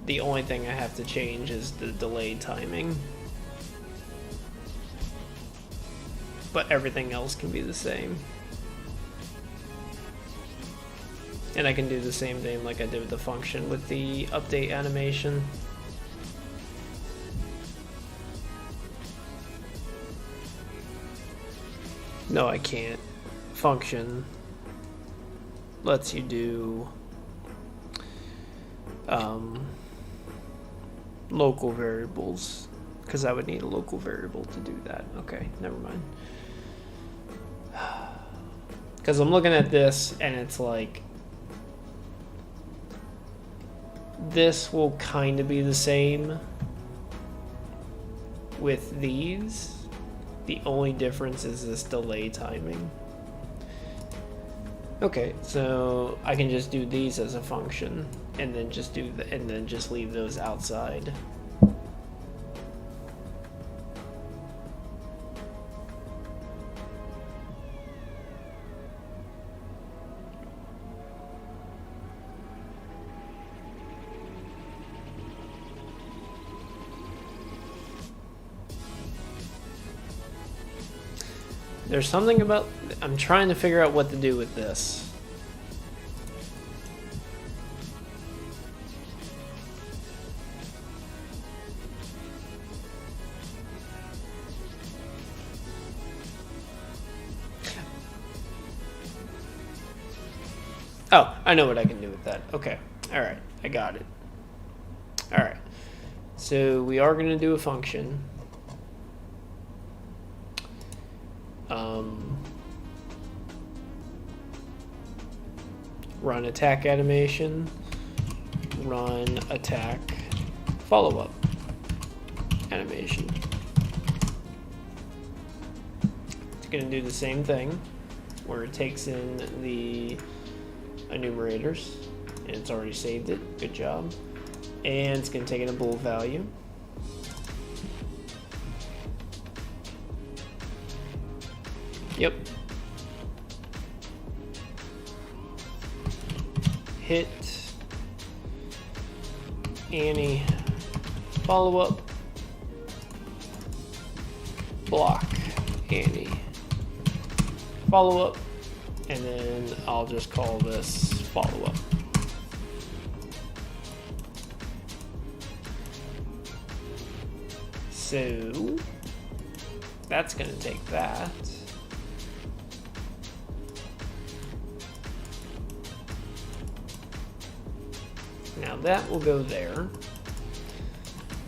the only thing I have to change is the delay timing. But everything else can be the same. And I can do the same thing like I did with the function with the update animation. No, I can't. Function lets you do local variables, because I would need a local variable to do that. Okay, never mind. Because I'm looking at this and it's like, this will kind of be the same with these. The only difference is this delay timing. Okay, so I can just do these as a function and then just do the, and then just leave those outside. There's something about, I'm trying to figure out what to do with this. Oh, I know what I can do with that. Okay, all right, I got it. All right, so we are going to do a function. Run attack animation, run attack follow-up animation. It's going to do the same thing where it takes in the enumerators, and it's already saved it. Good job. And it's going to take in a bool value. Yep. Hit Annie follow-up block Annie follow-up, and then I'll just call this follow-up. So that's going to take that. Now that will go there.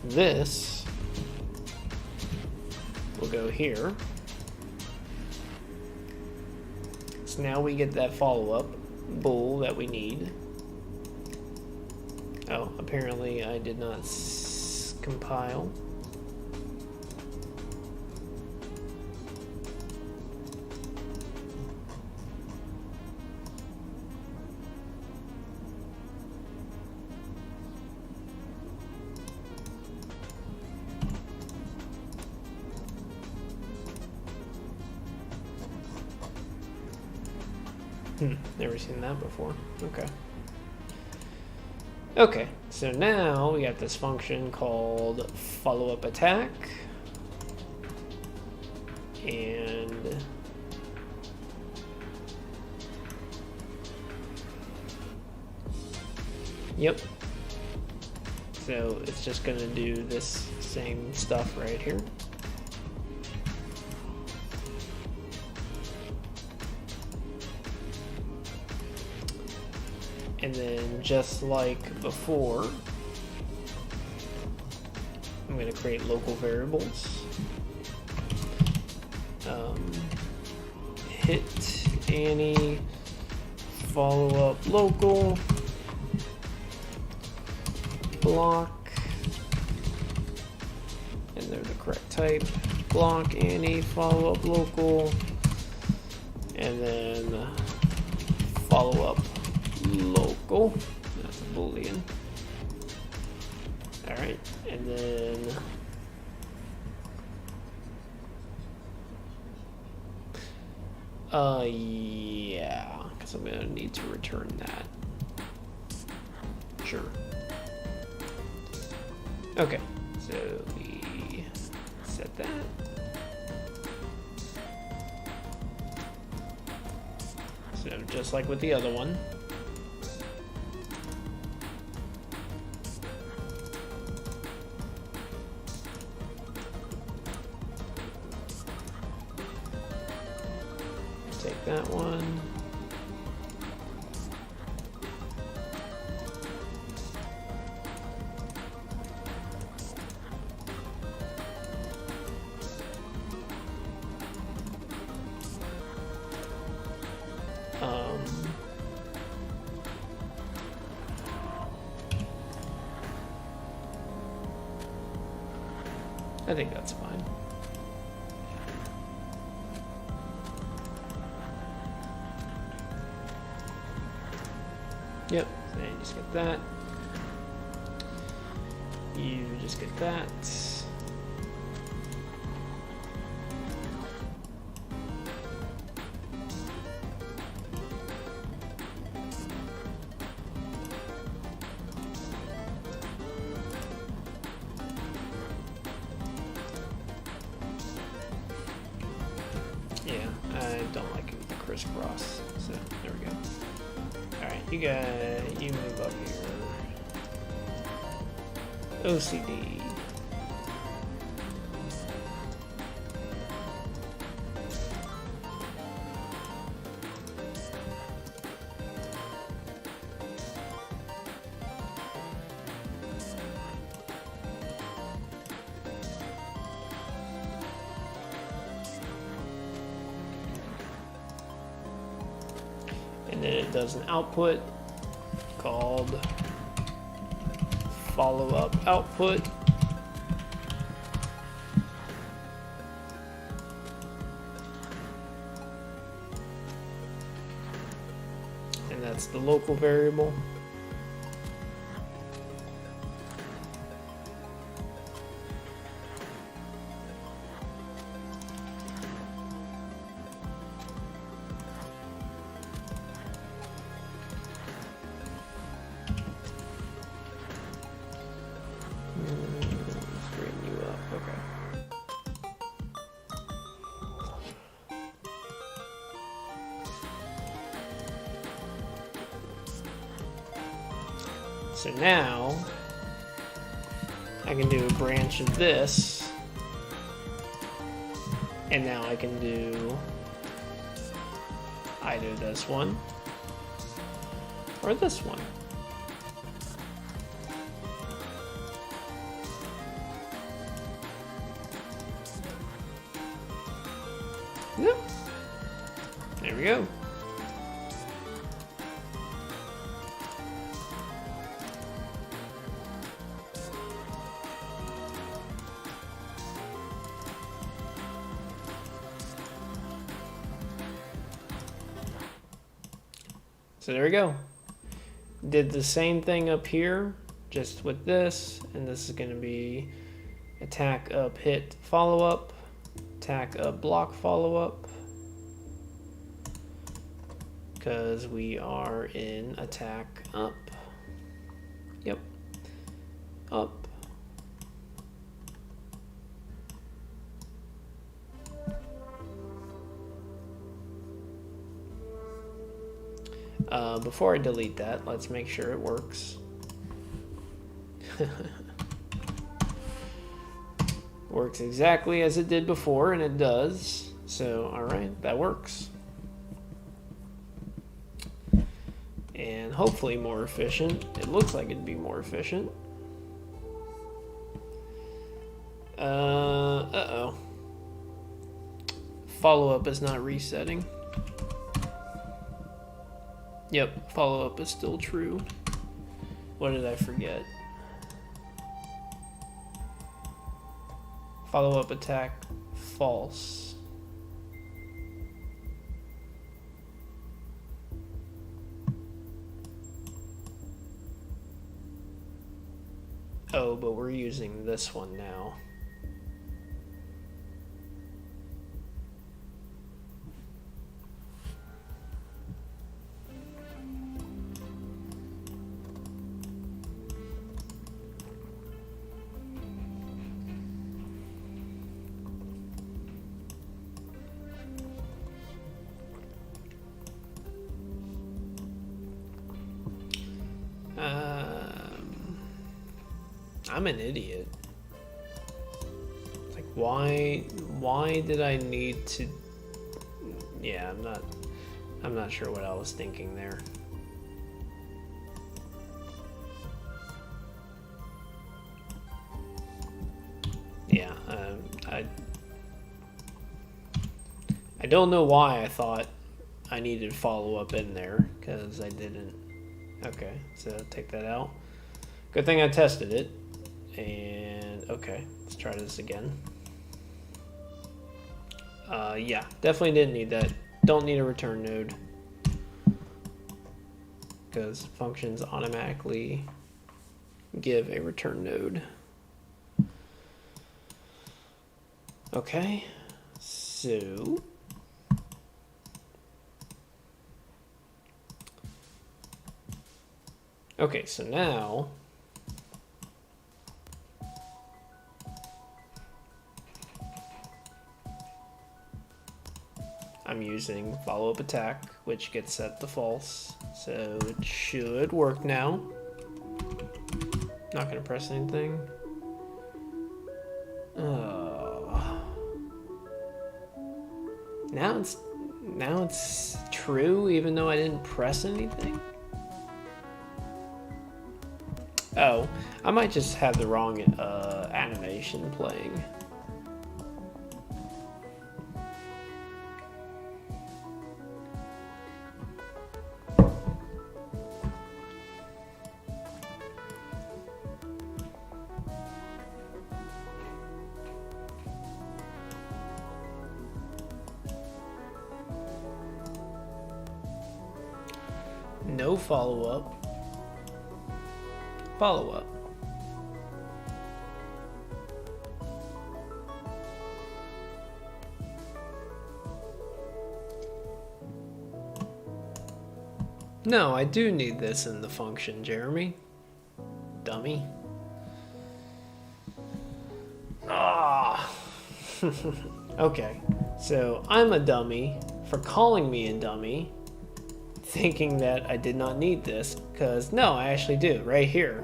This will go here. So now we get that follow-up bool that we need. Oh, apparently I did not compile. Never seen that before. Okay. Okay, so now we got this function called follow-up attack. And yep. So it's just gonna do this same stuff right here. And then just like before, I'm going to create local variables. Hit Annie follow-up local block, and they're the correct type. Block Annie follow-up local, and then follow-up local. That's a boolean. Alright, and then yeah, because I'm gonna need to return that. Sure. Okay, so we set that. So just like with the other one. Take that one. I think that's fine. Yep, and you just get that. You just get that. Crisscross. So there we go. Alright, you move up here. OCD. And then it does an output called follow-up output. And that's the local variable. So now I can do a branch of this, and now I can do either this one or this one. Yep. There we go. So there we go. Did the same thing up here, just with this, and this is going to be attack up, hit, follow up, attack up, block, follow up, because we are in attack up. Yep, up. Before I delete that, let's make sure it works. Works exactly as it did before, and it does. So, alright, that works. And hopefully more efficient. It looks like it'd be more efficient. Uh-oh. Follow-up is not resetting. Yep, follow-up is still true. What did I forget? Follow-up attack, false. Oh, but we're using this one now. I'm an idiot. Like, why did I need to? Yeah, I'm not sure what I was thinking there. Yeah, I don't know why I thought I needed follow-up in there, because I didn't. Okay, so take that out. Good thing I tested it. And okay, let's try this again. Yeah, definitely didn't need that. Don't need a return node, because functions automatically give a return node. Okay, so okay, so now I'm using follow-up attack, which gets set to false, so it should work now. Not gonna press anything. Now it's true, even though I didn't press anything. Oh, I might just have the wrong animation playing. No follow-up. Follow-up. No, I do need this in the function, Jeremy. Dummy. Ah. Okay, so I'm a dummy for calling me a dummy, thinking that I did not need this, because no, I actually do, right here.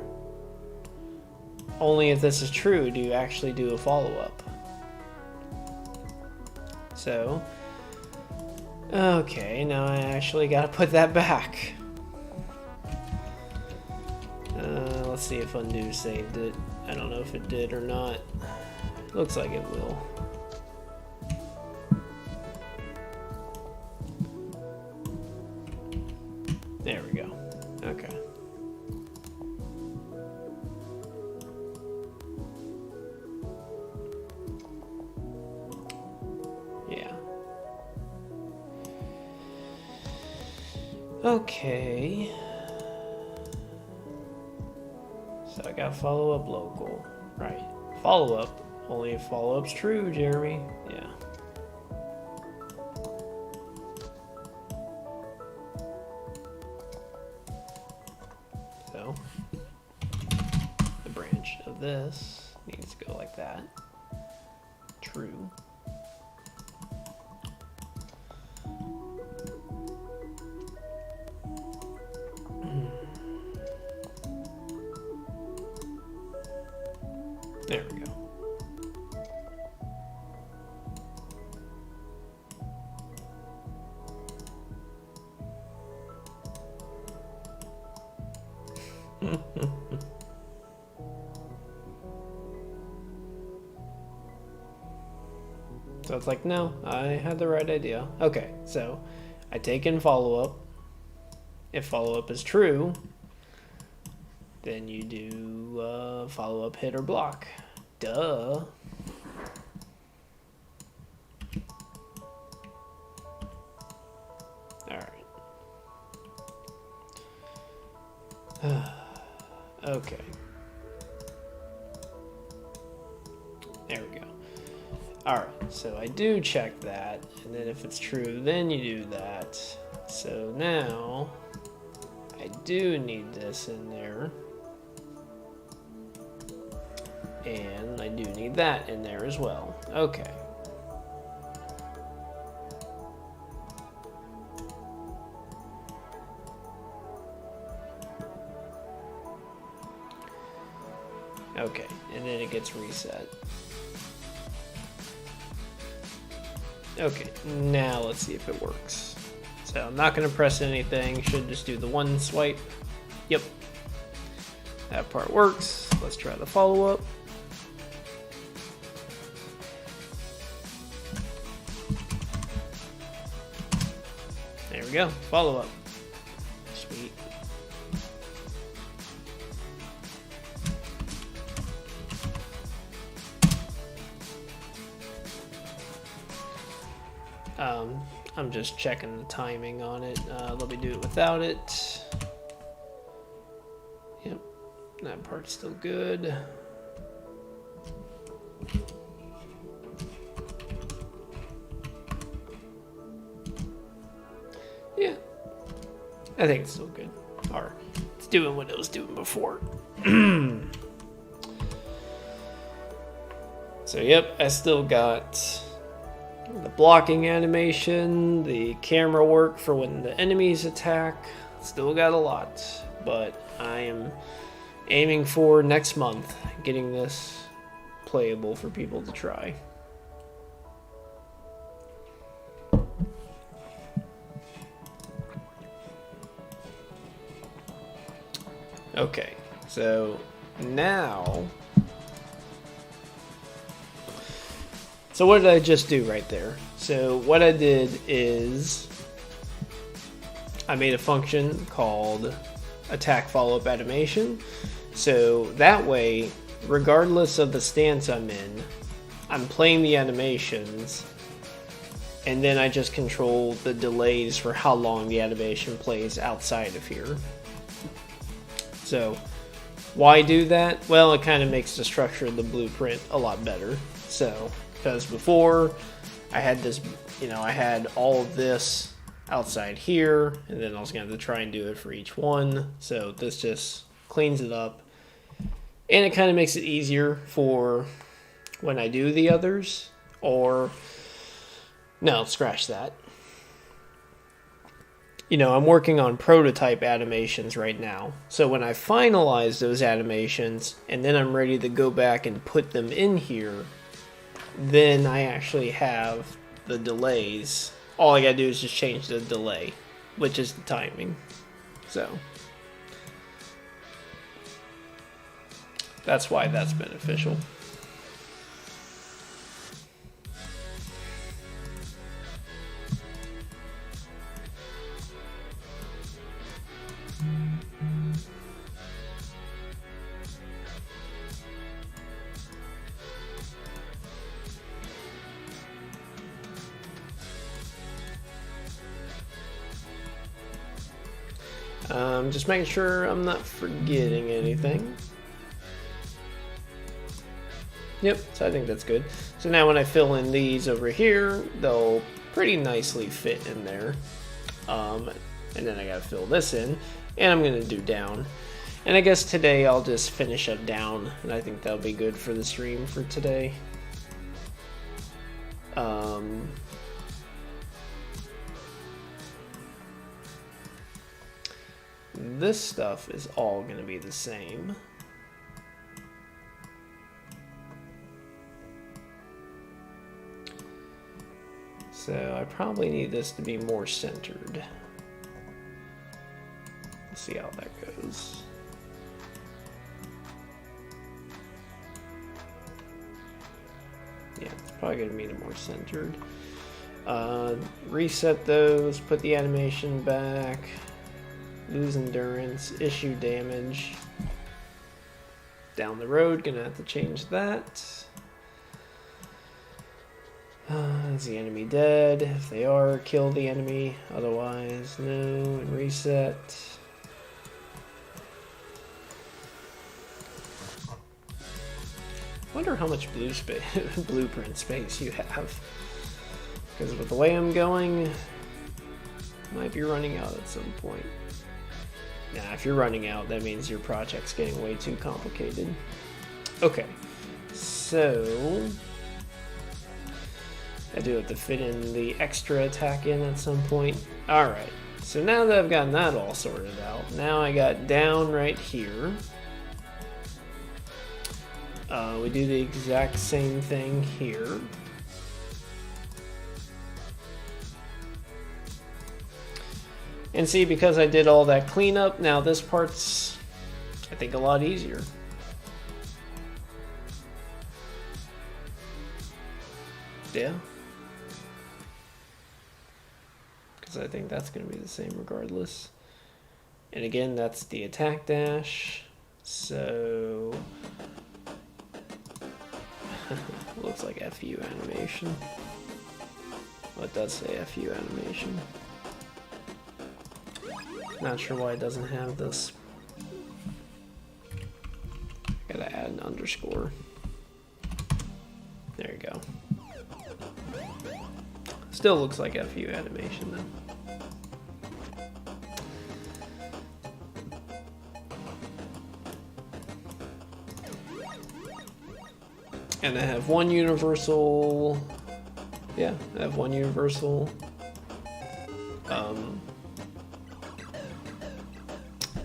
Only if this is true do you actually do a follow-up. So, okay, now I actually gotta put that back. Let's see if undo saved it. I don't know if it did or not. Looks like it will. There we go. Okay. Yeah. Okay. So I got follow-up local. Right. Follow-up. Only if follow-up's true, Jeremy. Yeah. So the branch of this needs to go like that. True. There we go. So it's like, no, I had the right idea. Okay, so I take in follow-up. If follow-up is true, then you do follow-up hit or block. Duh. Alright. Okay. Alright, so I do check that, and then if it's true, then you do that. So now, I do need this in there. And I do need that in there as well. Okay. Okay, and then it gets reset. Okay, now let's see if it works. So I'm not going to press anything, should just do the one swipe. Yep, that part works. Let's try the follow-up. There we go, follow-up. Sweet. I'm just checking the timing on it. Let me do it without it. Yep, that part's still good. Yeah, I think it's still good. Or it's doing what it was doing before. So yep, I still got the blocking animation, the camera work for when the enemies attack. Still got a lot, but I am aiming for next month getting this playable for people to try. Okay, so now, so what did I just do right there? So what I did is I made a function called attack follow-up animation. So that way, regardless of the stance I'm in, I'm playing the animations, and then I just control the delays for how long the animation plays outside of here. So why do that? Well, it kind of makes the structure of the blueprint a lot better. So, because before I had this, I had all of this outside here, and then I was going to have to try and do it for each one. So this just cleans it up, and it kind of makes it easier for when I do the others. Or no, scratch that. I'm working on prototype animations right now. So when I finalize those animations and then I'm ready to go back and put them in here, then I actually have the delays. All I gotta do is just change the delay, which is the timing. So that's why that's beneficial. Just making sure I'm not forgetting anything. Yep, so I think that's good. So now when I fill in these over here, they'll pretty nicely fit in there. And then I gotta fill this in, and I'm gonna do down. And I guess today I'll just finish up down, and I think that'll be good for the stream for today. This stuff is all going to be the same. So I probably need this to be more centered. Let's see how that goes. Yeah, it's probably going to be more centered. Reset those, put the animation back. Lose endurance, issue damage. Down the road, gonna have to change that. Is the enemy dead? If they are, kill the enemy. Otherwise, no. And reset. I wonder how much blueprint space you have. Because with the way I'm going, might be running out at some point. Nah, if you're running out, that means your project's getting way too complicated. Okay, so I do have to fit in the extra attack in at some point. Alright, so now that I've gotten that all sorted out, now I got down right here. We do the exact same thing here. And see, because I did all that cleanup, now this part's, I think, a lot easier. Yeah. Because I think that's going to be the same regardless. And again, that's the attack dash. So looks like FU animation. Well, it does say FU animation. Not sure why it doesn't have this. Gotta add an underscore. There you go. Still looks like FU animation though. And I have one universal. Yeah, I have one universal.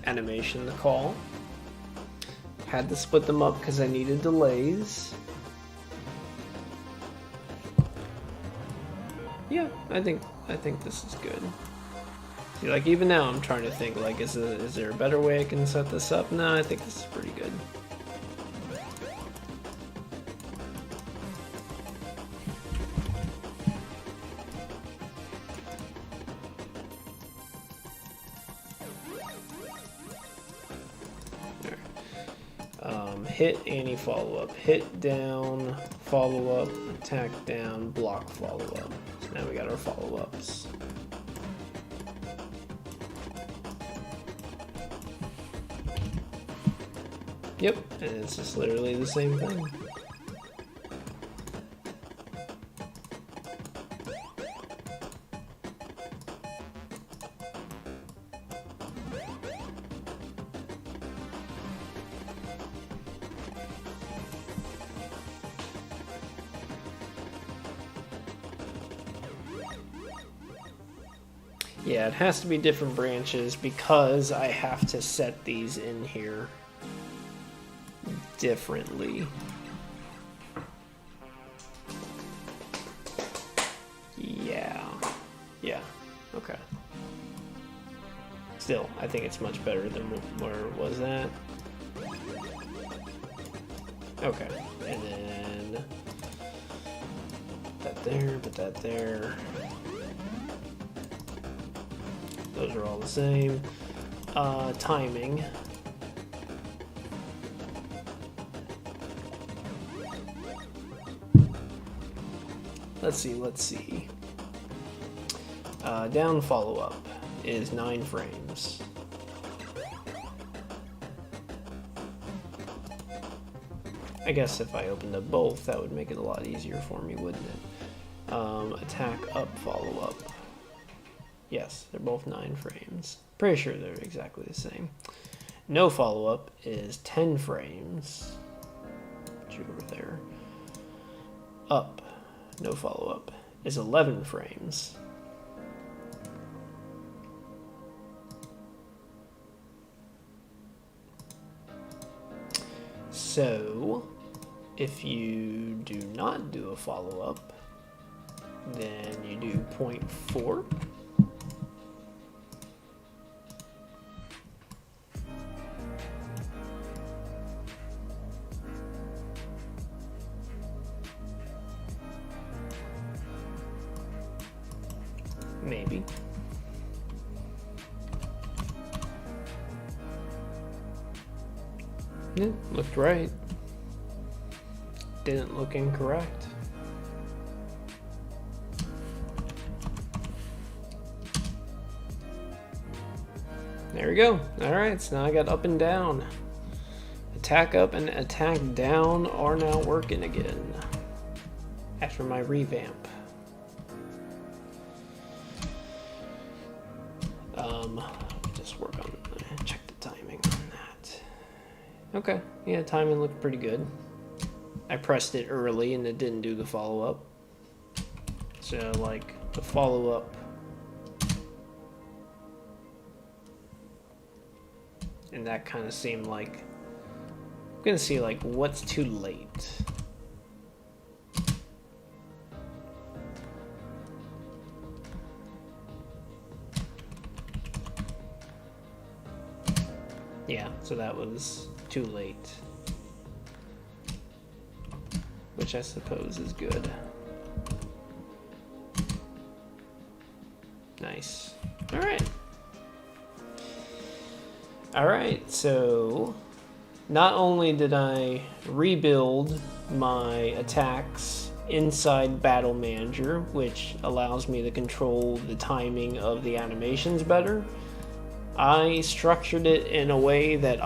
Animation to call. Had to split them up because I needed delays. Yeah, I think this is good. See, like even now I'm trying to think like is there a better way I can set this up? No, I think this is pretty good. Hit any follow-up, hit down, follow-up, attack down, block follow-up. So now we got our follow-ups. Yep, and it's just literally the same thing. Yeah, it has to be different branches because I have to set these in here differently. Yeah, okay. Still, I think it's much better than where it was at. Okay, and then put that there, put that there. Those are all the same. Timing. Let's see. Down follow-up is 9 frames. I guess if I opened up both, that would make it a lot easier for me, wouldn't it? Attack up follow-up. Yes, they're both 9 frames. Pretty sure they're exactly the same. No follow-up is 10 frames. Put you over there. Up, no follow-up, is 11 frames. So, if you do not do a follow-up, then you do 0.4. Maybe. Yeah, looked right. Didn't look incorrect. There we go. Alright, so now I got up and down. attack up and attack down are now working again after my revamp. Just work on check the timing on that. Okay, yeah, timing looked pretty good. I pressed it early and it didn't do the follow-up. So like the follow-up and that kind of seemed like I'm gonna see like what's too late. Yeah, so that was too late, which I suppose is good. Nice. All right. All right, so not only did I rebuild my attacks inside Battle Manager, which allows me to control the timing of the animations better, I structured it in a way that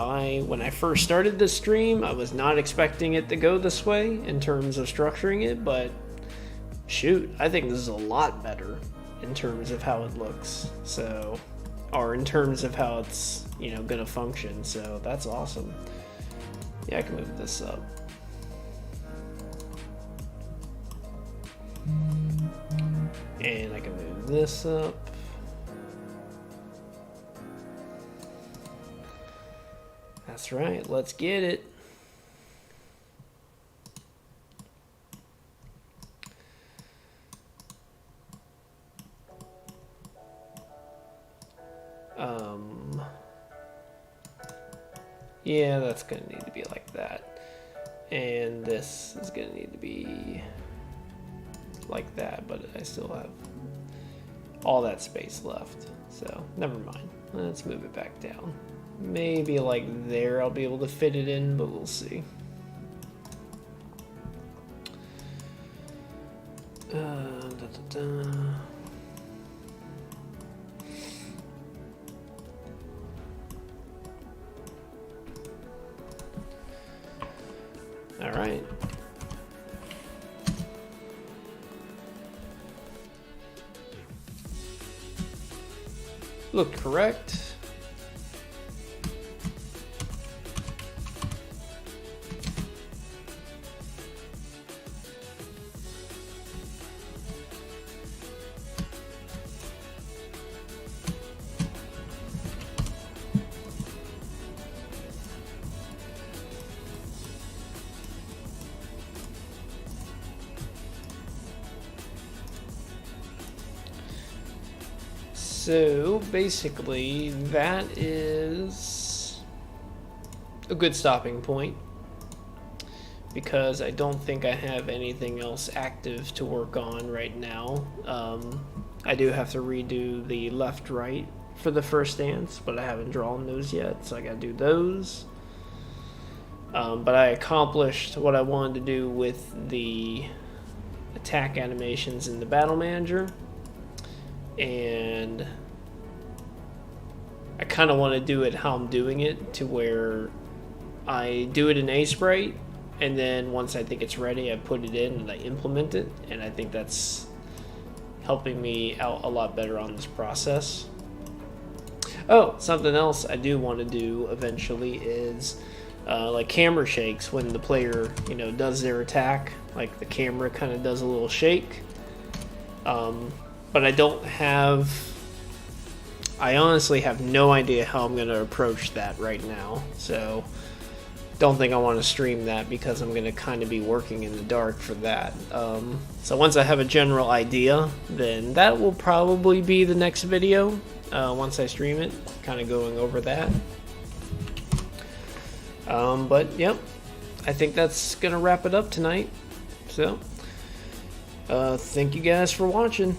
when I first started the stream, I was not expecting it to go this way in terms of structuring it, but shoot, I think this is a lot better in terms of how it looks. So, or in terms of how it's, you know, gonna function. So that's awesome. Yeah, I can move this up. And I can move this up. That's right, let's get it. Yeah, that's gonna need to be like that. And this is gonna need to be like that, but I still have all that space left. So, never mind. Let's move it back down. Maybe like there I'll be able to fit it in, but we'll see. All right. Looked correct. So basically that is a good stopping point because I don't think I have anything else active to work on right now. I do have to redo the left-right for the first dance, but I haven't drawn those yet, so I gotta do those. But I accomplished what I wanted to do with the attack animations in the Battle Manager. And I kind of want to do it how I'm doing it, to where I do it in Aesprite, and then once I think it's ready, I put it in and I implement it, and I think that's helping me out a lot better on this process. Oh, something else I do want to do eventually is like camera shakes when the player, you know, does their attack. Like the camera kind of does a little shake. But I honestly have no idea how I'm going to approach that right now. So don't think I want to stream that because I'm going to kind of be working in the dark for that. So once I have a general idea, then that will probably be the next video. Once I stream it, kind of going over that. But yep, I think that's going to wrap it up tonight. So thank you guys for watching.